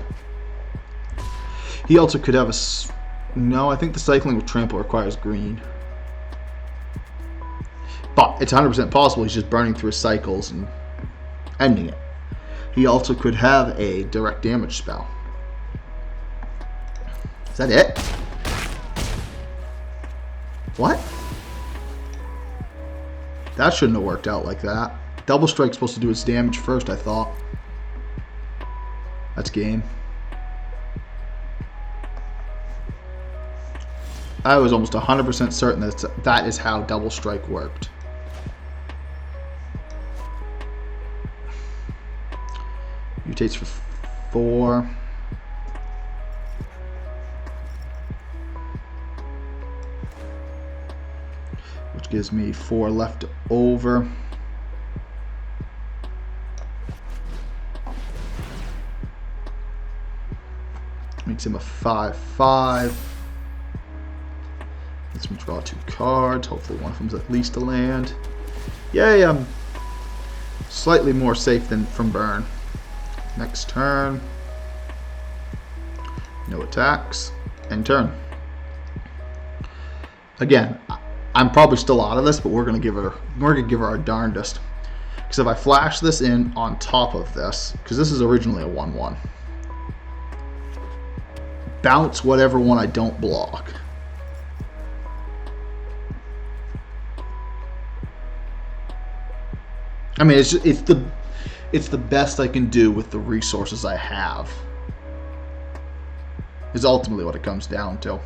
He also could have a... No, I think the cycling with trample requires green. But it's 100% possible he's just burning through his cycles and ending it. He also could have a direct damage spell. Is that it? What? That shouldn't have worked out like that. Double strike's supposed to do its damage first, I thought. That's game. I was almost 100% certain that is how double strike worked. Mutates for 4. Which gives me 4 left over. Makes him a 5/5. Lets me draw 2 cards. Hopefully one of them's at least a land. Yay, I'm slightly more safe than from burn. Next turn. No attacks. End turn. Again, I'm probably still out of this, but we're gonna give her our darndest. Because if I flash this in on top of this, because this is originally a 1/1. Bounce whatever one I don't block. I mean, it's the best I can do with the resources I have. Is ultimately what it comes down to.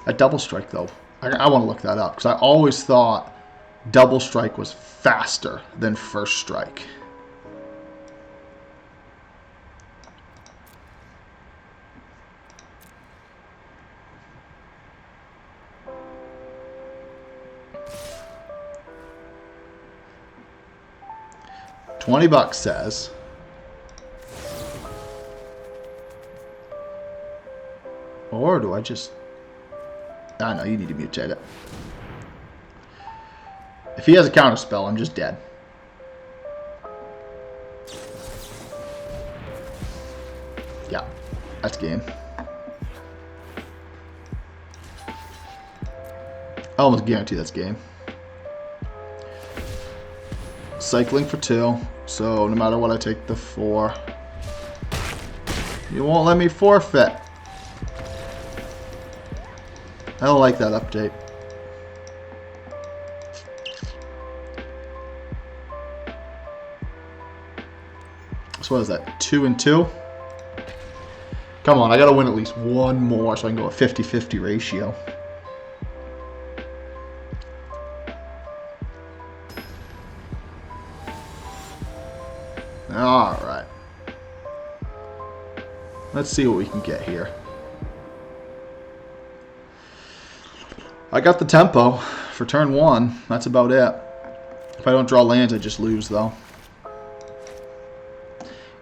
A double strike, though, I want to look that up because I always thought double strike was faster than first strike. $20 says. Or do I just... I know, you need to mutate it. If he has a counter spell, I'm just dead. Yeah, that's game. I almost guarantee that's game. Cycling for 2, so no matter what I take the 4. You won't let me forfeit. I don't like that update. So what is that, 2 and 2? Come on, I gotta win at least one more so I can go a 50-50 ratio. Alright. Let's see what we can get here. I got the tempo for turn 1. That's about it. If I don't draw lands, I just lose, though.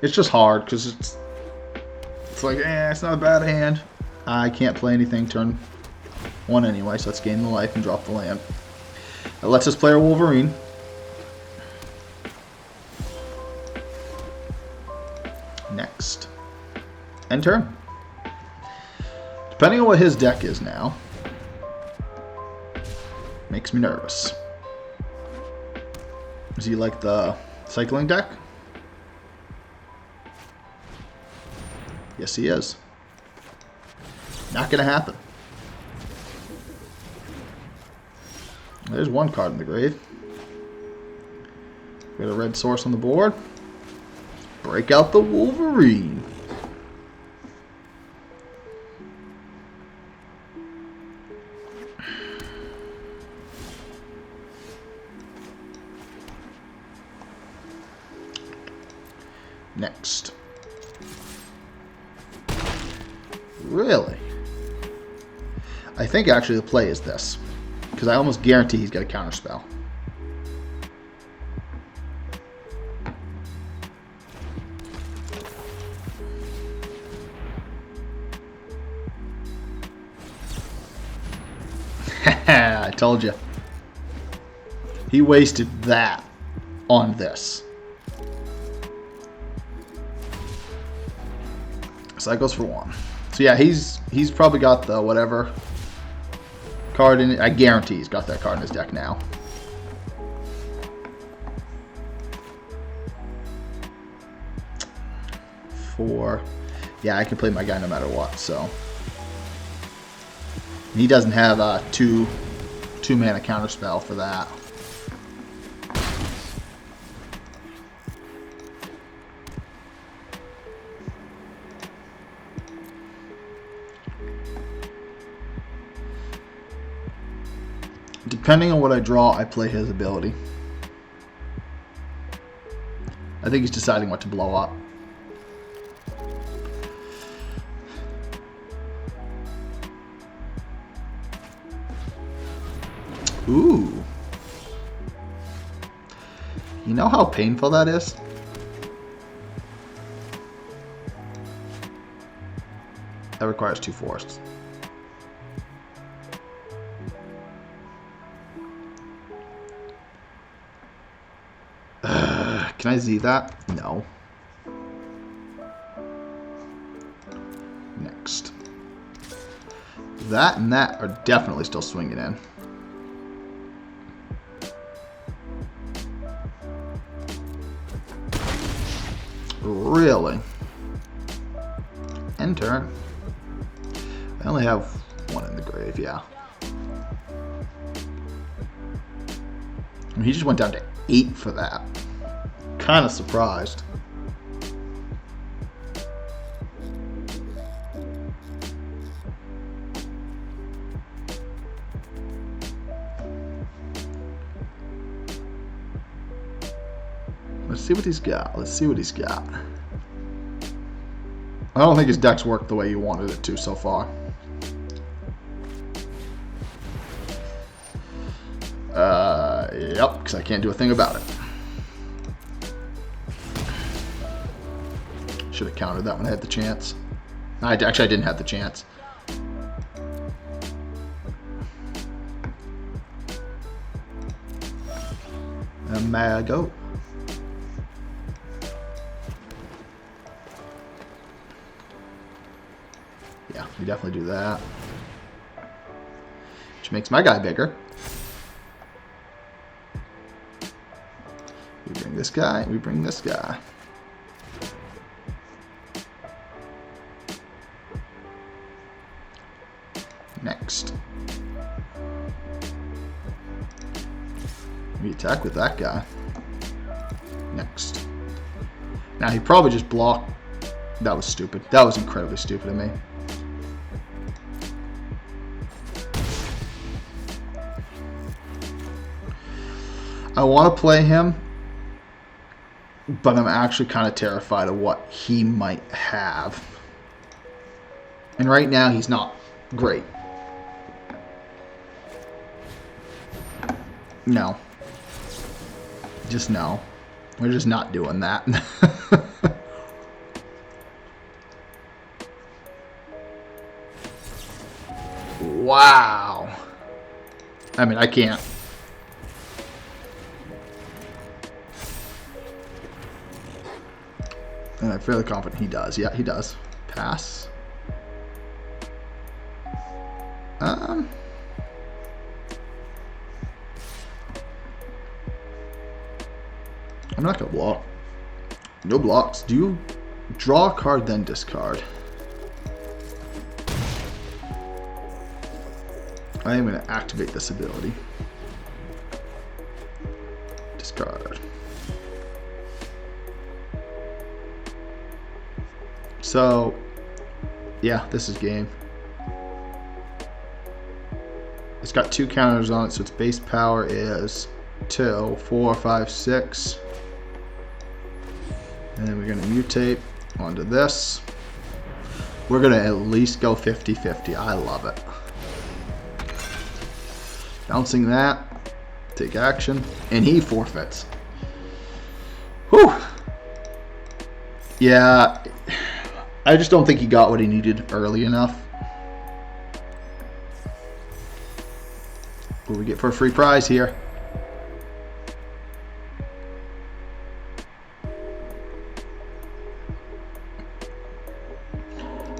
It's just hard, because it's like, it's not a bad hand. I can't play anything turn 1 anyway, so let's gain the life and drop the land. It lets us play our Wolverine. Next. End turn. Depending on what his deck is now, makes me nervous. Is he like the cycling deck? Yes, he is. Not gonna happen. There's one card in the grave. We got a red source on the board. Break out the Wolverine. Next. Really? I think actually the play is this. Because I almost guarantee he's got a counter spell. I told you. He wasted that on this. Cycles for 1. So yeah, he's probably got the whatever card in it. I guarantee he's got that card in his deck now. Four. Yeah, I can play my guy no matter what, so. He doesn't have 2 2-mana counterspell for that. Depending on what I draw, I play his ability. I think he's deciding what to blow up. Ooh. You know how painful that is? That requires 2 forests. Can I Z that? No. Next. That and that are definitely still swinging in. Really? Enter. I only have 1 in the grave, yeah. And he just went down to 8 for that. Kind of surprised. Let's see what he's got. Let's see what he's got. I don't think his deck's worked the way you wanted it to so far. Yep, because I can't do a thing about it. Should have countered that when I had the chance. Actually, I didn't have the chance. And may I go? Yeah, we definitely do that. Which makes my guy bigger. We bring this guy, we bring this guy. Next. We attack with that guy. Next. Now he probably just blocked. That was stupid. That was incredibly stupid of me. I want to play him, but I'm actually kind of terrified of what he might have. And right now he's not great. No. Just no. We're just not doing that. Wow. I mean, I can't. And I'm fairly confident he does. Yeah, he does. Pass. I'm not gonna block. No blocks. Do you draw a card then discard? I am gonna activate this ability. Discard. So, yeah, this is game. It's got 2 counters on it, so its base power is 2, 4, 5, 6. And then we're going to mutate onto this. We're going to at least go 50-50. I love it. Bouncing that. Take action. And he forfeits. Whew. Yeah. I just don't think he got what he needed early enough. What do we get for a free prize here?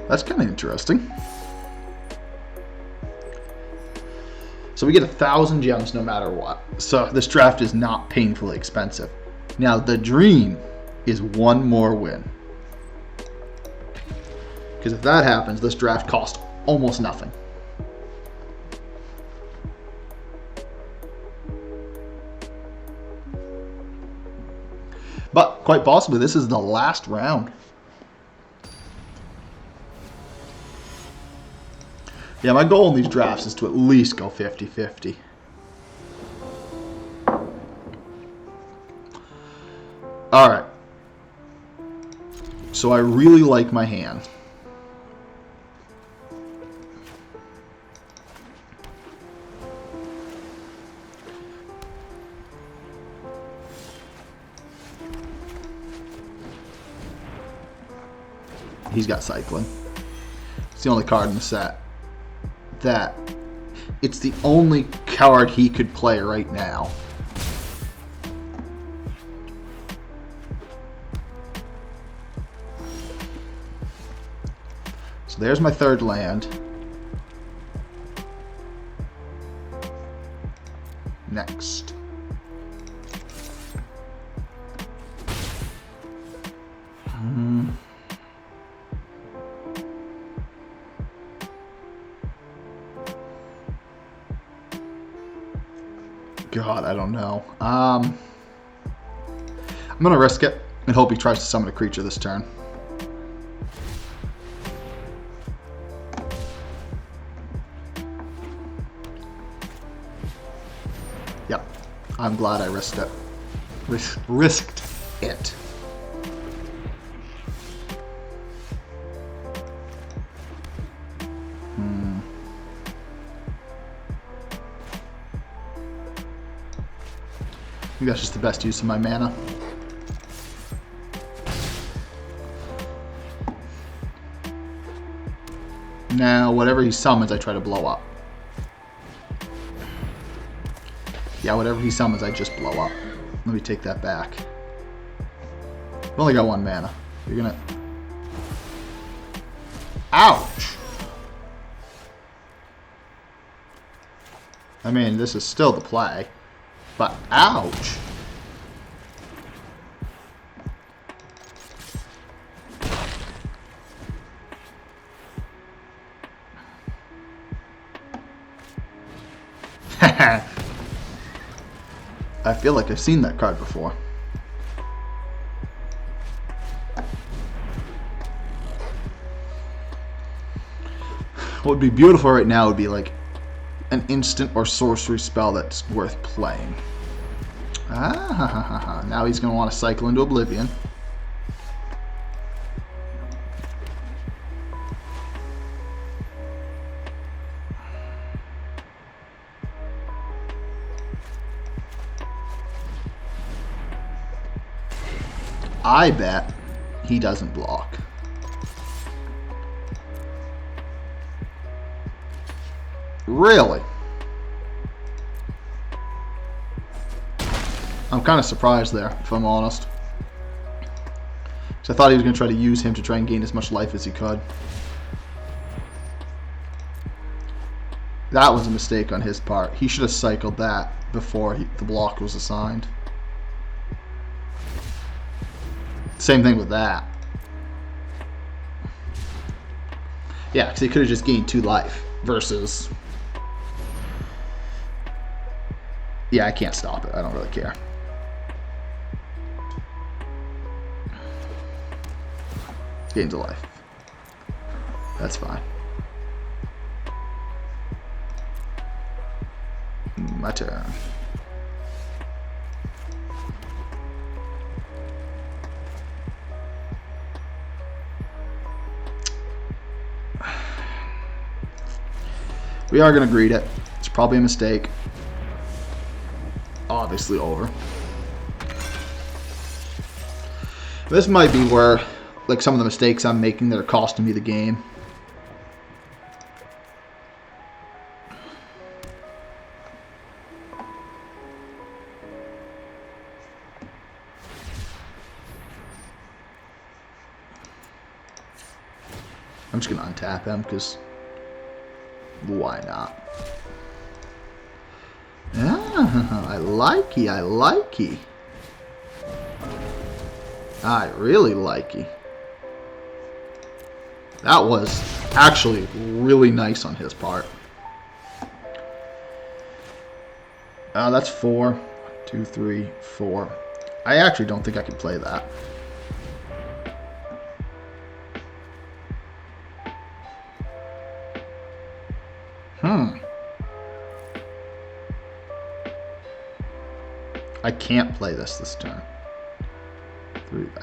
That's kind of interesting. So we get 1,000 gems no matter what. So this draft is not painfully expensive. Now the dream is 1 more win. Because if that happens, this draft costs almost nothing. quite possibly this is the last round. Yeah, my goal in these drafts is to at least go 50-50. Alright. So I really like my hand. He's got cycling. It's the only card in the set that it's the only card he could play right now. So there's my third land. Next. God, I don't know. I'm going to risk it and hope he tries to summon a creature this turn. Yep. I'm glad I risked it. Risked it. I think that's just the best use of my mana. Now, whatever he summons, I try to blow up. Yeah, whatever he summons, I just blow up. Let me take that back. I've only got one mana. You're gonna... Ouch! I mean, this is still the play. But ouch! I feel like I've seen that card before. What would be beautiful right now would be like an instant or sorcery spell that's worth playing. Ah, now he's going to want to cycle into Oblivion. I bet he doesn't block. Really? I'm kind of surprised there, if I'm honest. Because I thought he was going to try to use him to try and gain as much life as he could. That was a mistake on his part. He should have cycled that before the block was assigned. Same thing with that. Yeah, because he could have just gained 2 life versus... Yeah, I can't stop it. I don't really care. Gains a life. That's fine. My turn. We are going to greet it. It's probably a mistake. Obviously over. This might be where, like, some of the mistakes I'm making that are costing me the game. I'm just going to untap him because why not? Ah, I likey, I likey. I really likey. That was actually really nice on his part. That's 4. 1, 2, 3, 4. I actually don't think I can play that. I can't play this turn.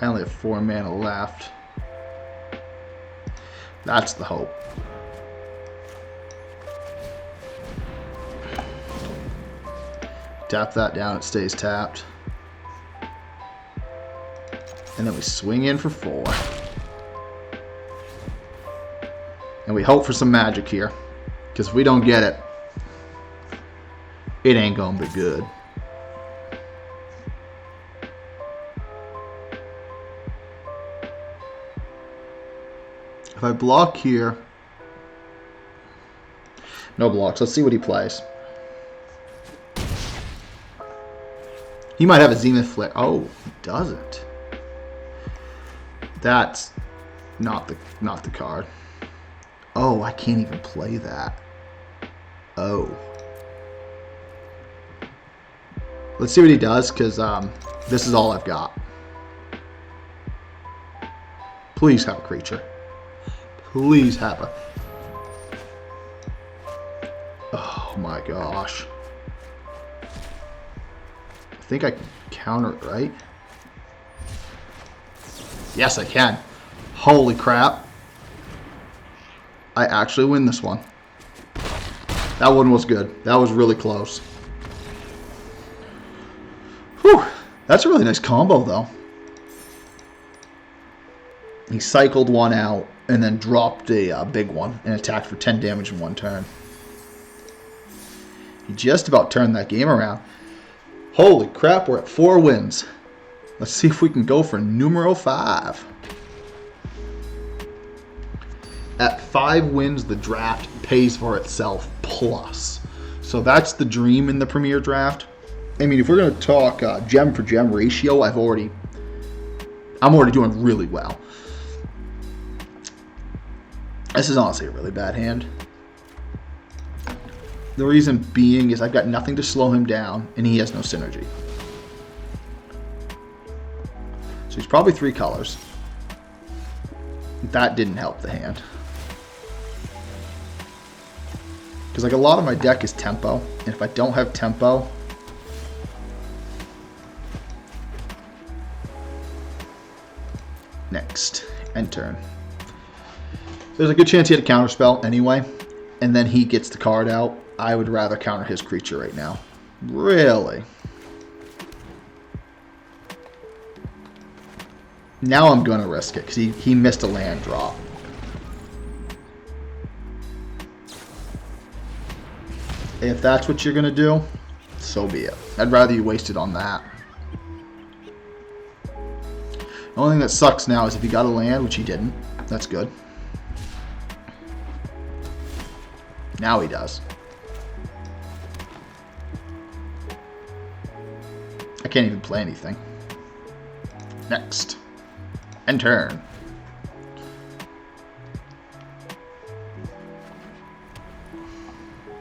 I only have 4 mana left. That's the hope. Tap that down, it stays tapped. And then we swing in for 4. And we hope for some magic here. Because if we don't get it, it ain't gonna be good. If I block here, no blocks. Let's see what he plays. He might have a Zenith Flare. Oh, he doesn't. That's not the card. Oh, I can't even play that. Oh. Let's see what he does, because this is all I've got. Please have a creature. Please have a... Oh my gosh. I think I can counter it, right? Yes, I can. Holy crap. I actually win this one. That one was good. That was really close. Whew. That's a really nice combo, though. He cycled one out and then dropped a big one and attacked for 10 damage in one turn. He just about turned that game around. Holy crap, we're at 4 wins. Let's see if we can go for numero 5. At 5 wins, the draft pays for itself plus. So that's the dream in the Premier Draft. I mean, if we're going to talk gem for gem ratio, I'm already doing really well. This is honestly a really bad hand. The reason being is I've got nothing to slow him down, and he has no synergy. So he's probably 3 colors. That didn't help the hand. Because like a lot of my deck is tempo, and if I don't have tempo, next, end turn. There's a good chance he had a counterspell anyway, and then he gets the card out. I would rather counter his creature right now. Really? Now I'm going to risk it, because he missed a land drop. If that's what you're going to do, so be it. I'd rather you waste it on that. The only thing that sucks now is if he got a land, which he didn't. That's good. Now he does. I can't even play anything. Next. End turn.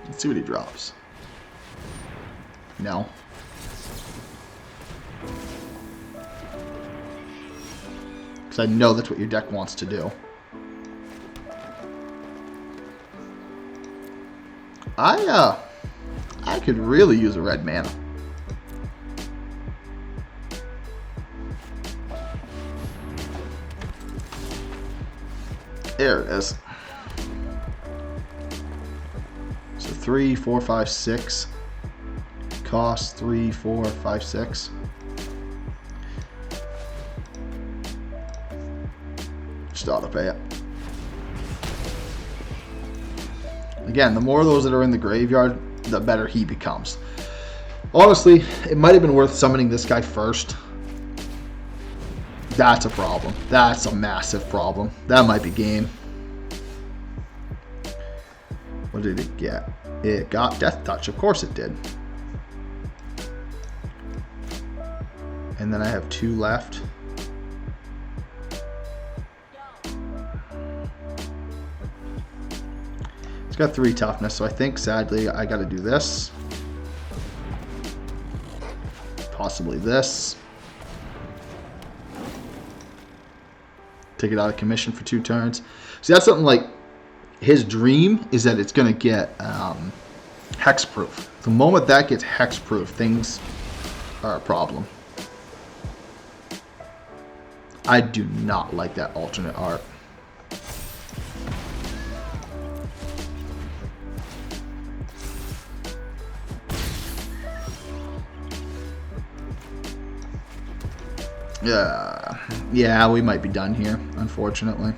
Let's see what he drops. No. Because I know that's what your deck wants to do. I could really use a red mana. There it is. So 3, 4, 5, 6. Cost 3, 4, 5, 6. Just auto pay it. Again, the more of those that are in the graveyard, the better he becomes. Honestly, it might have been worth summoning this guy first. That's a problem. That's a massive problem. That might be game. What did it get? It got Death Touch. Of course it did. And then I have 2 left. It's got 3 toughness, so I think, sadly, I got to do this. Possibly this. Take it out of commission for 2 turns. See, that's something like his dream is that it's going to get hexproof. The moment that gets hexproof, things are a problem. I do not like that alternate art. Yeah, we might be done here, unfortunately.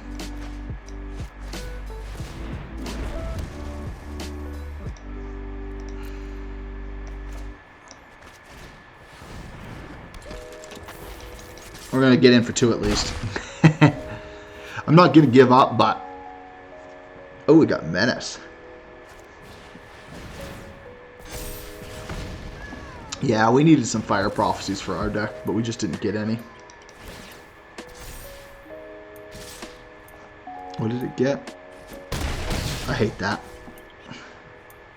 We're going to get in for 2 at least. I'm not going to give up, but... Oh, we got Menace. Yeah, we needed some Fire Prophecies for our deck, but we just didn't get any. What did it get? I hate that.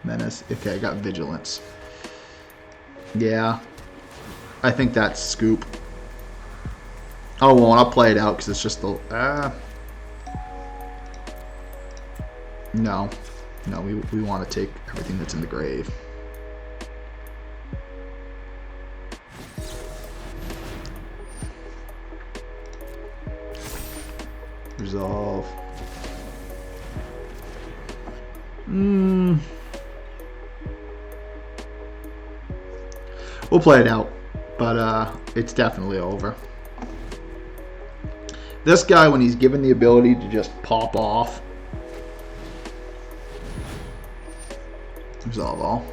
Menace. Okay, I got Vigilance. Yeah. I think that's Scoop. Oh, well, I'll play it out because it's just the... No. No, we want to take everything that's in the grave. Resolve. We'll play it out, but it's definitely over. This guy, when he's given the ability to just pop off, resolve all.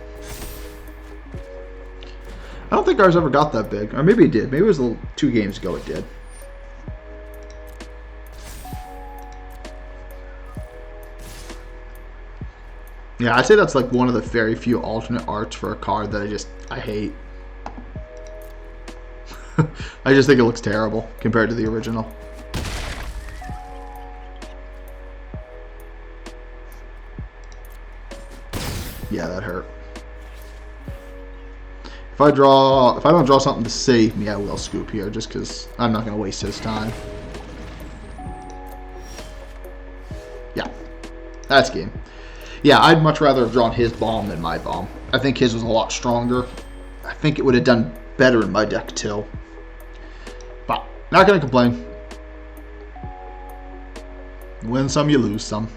I don't think ours ever got that big, or maybe it did. Maybe it was 2 games ago it did. Yeah, I'd say that's like one of the very few alternate arts for a card that I hate. I just think it looks terrible compared to the original. Yeah, that hurt. If I don't draw something to save me, I will Scoop here, just because I'm not going to waste his time. Yeah, that's game. Yeah, I'd much rather have drawn his bomb than my bomb. I think his was a lot stronger. I think it would have done better in my deck too. But not going to complain. Win some, you lose some.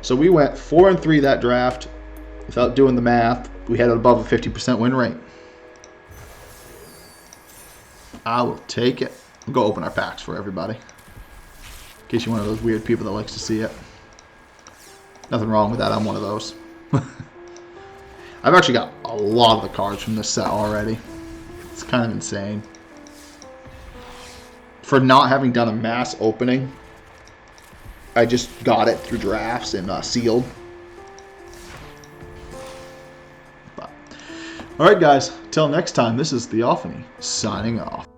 So we went 4-3 that draft. Without doing the math, we had above a 50% win rate. I will take it. We'll go open our packs for everybody. In case you're one of those weird people that likes to see it. Nothing wrong with that. I'm one of those. I've actually got a lot of the cards from this set already. It's kind of insane. For not having done a mass opening, I just got it through drafts and sealed. But, alright guys, till next time, this is Theophany, signing off.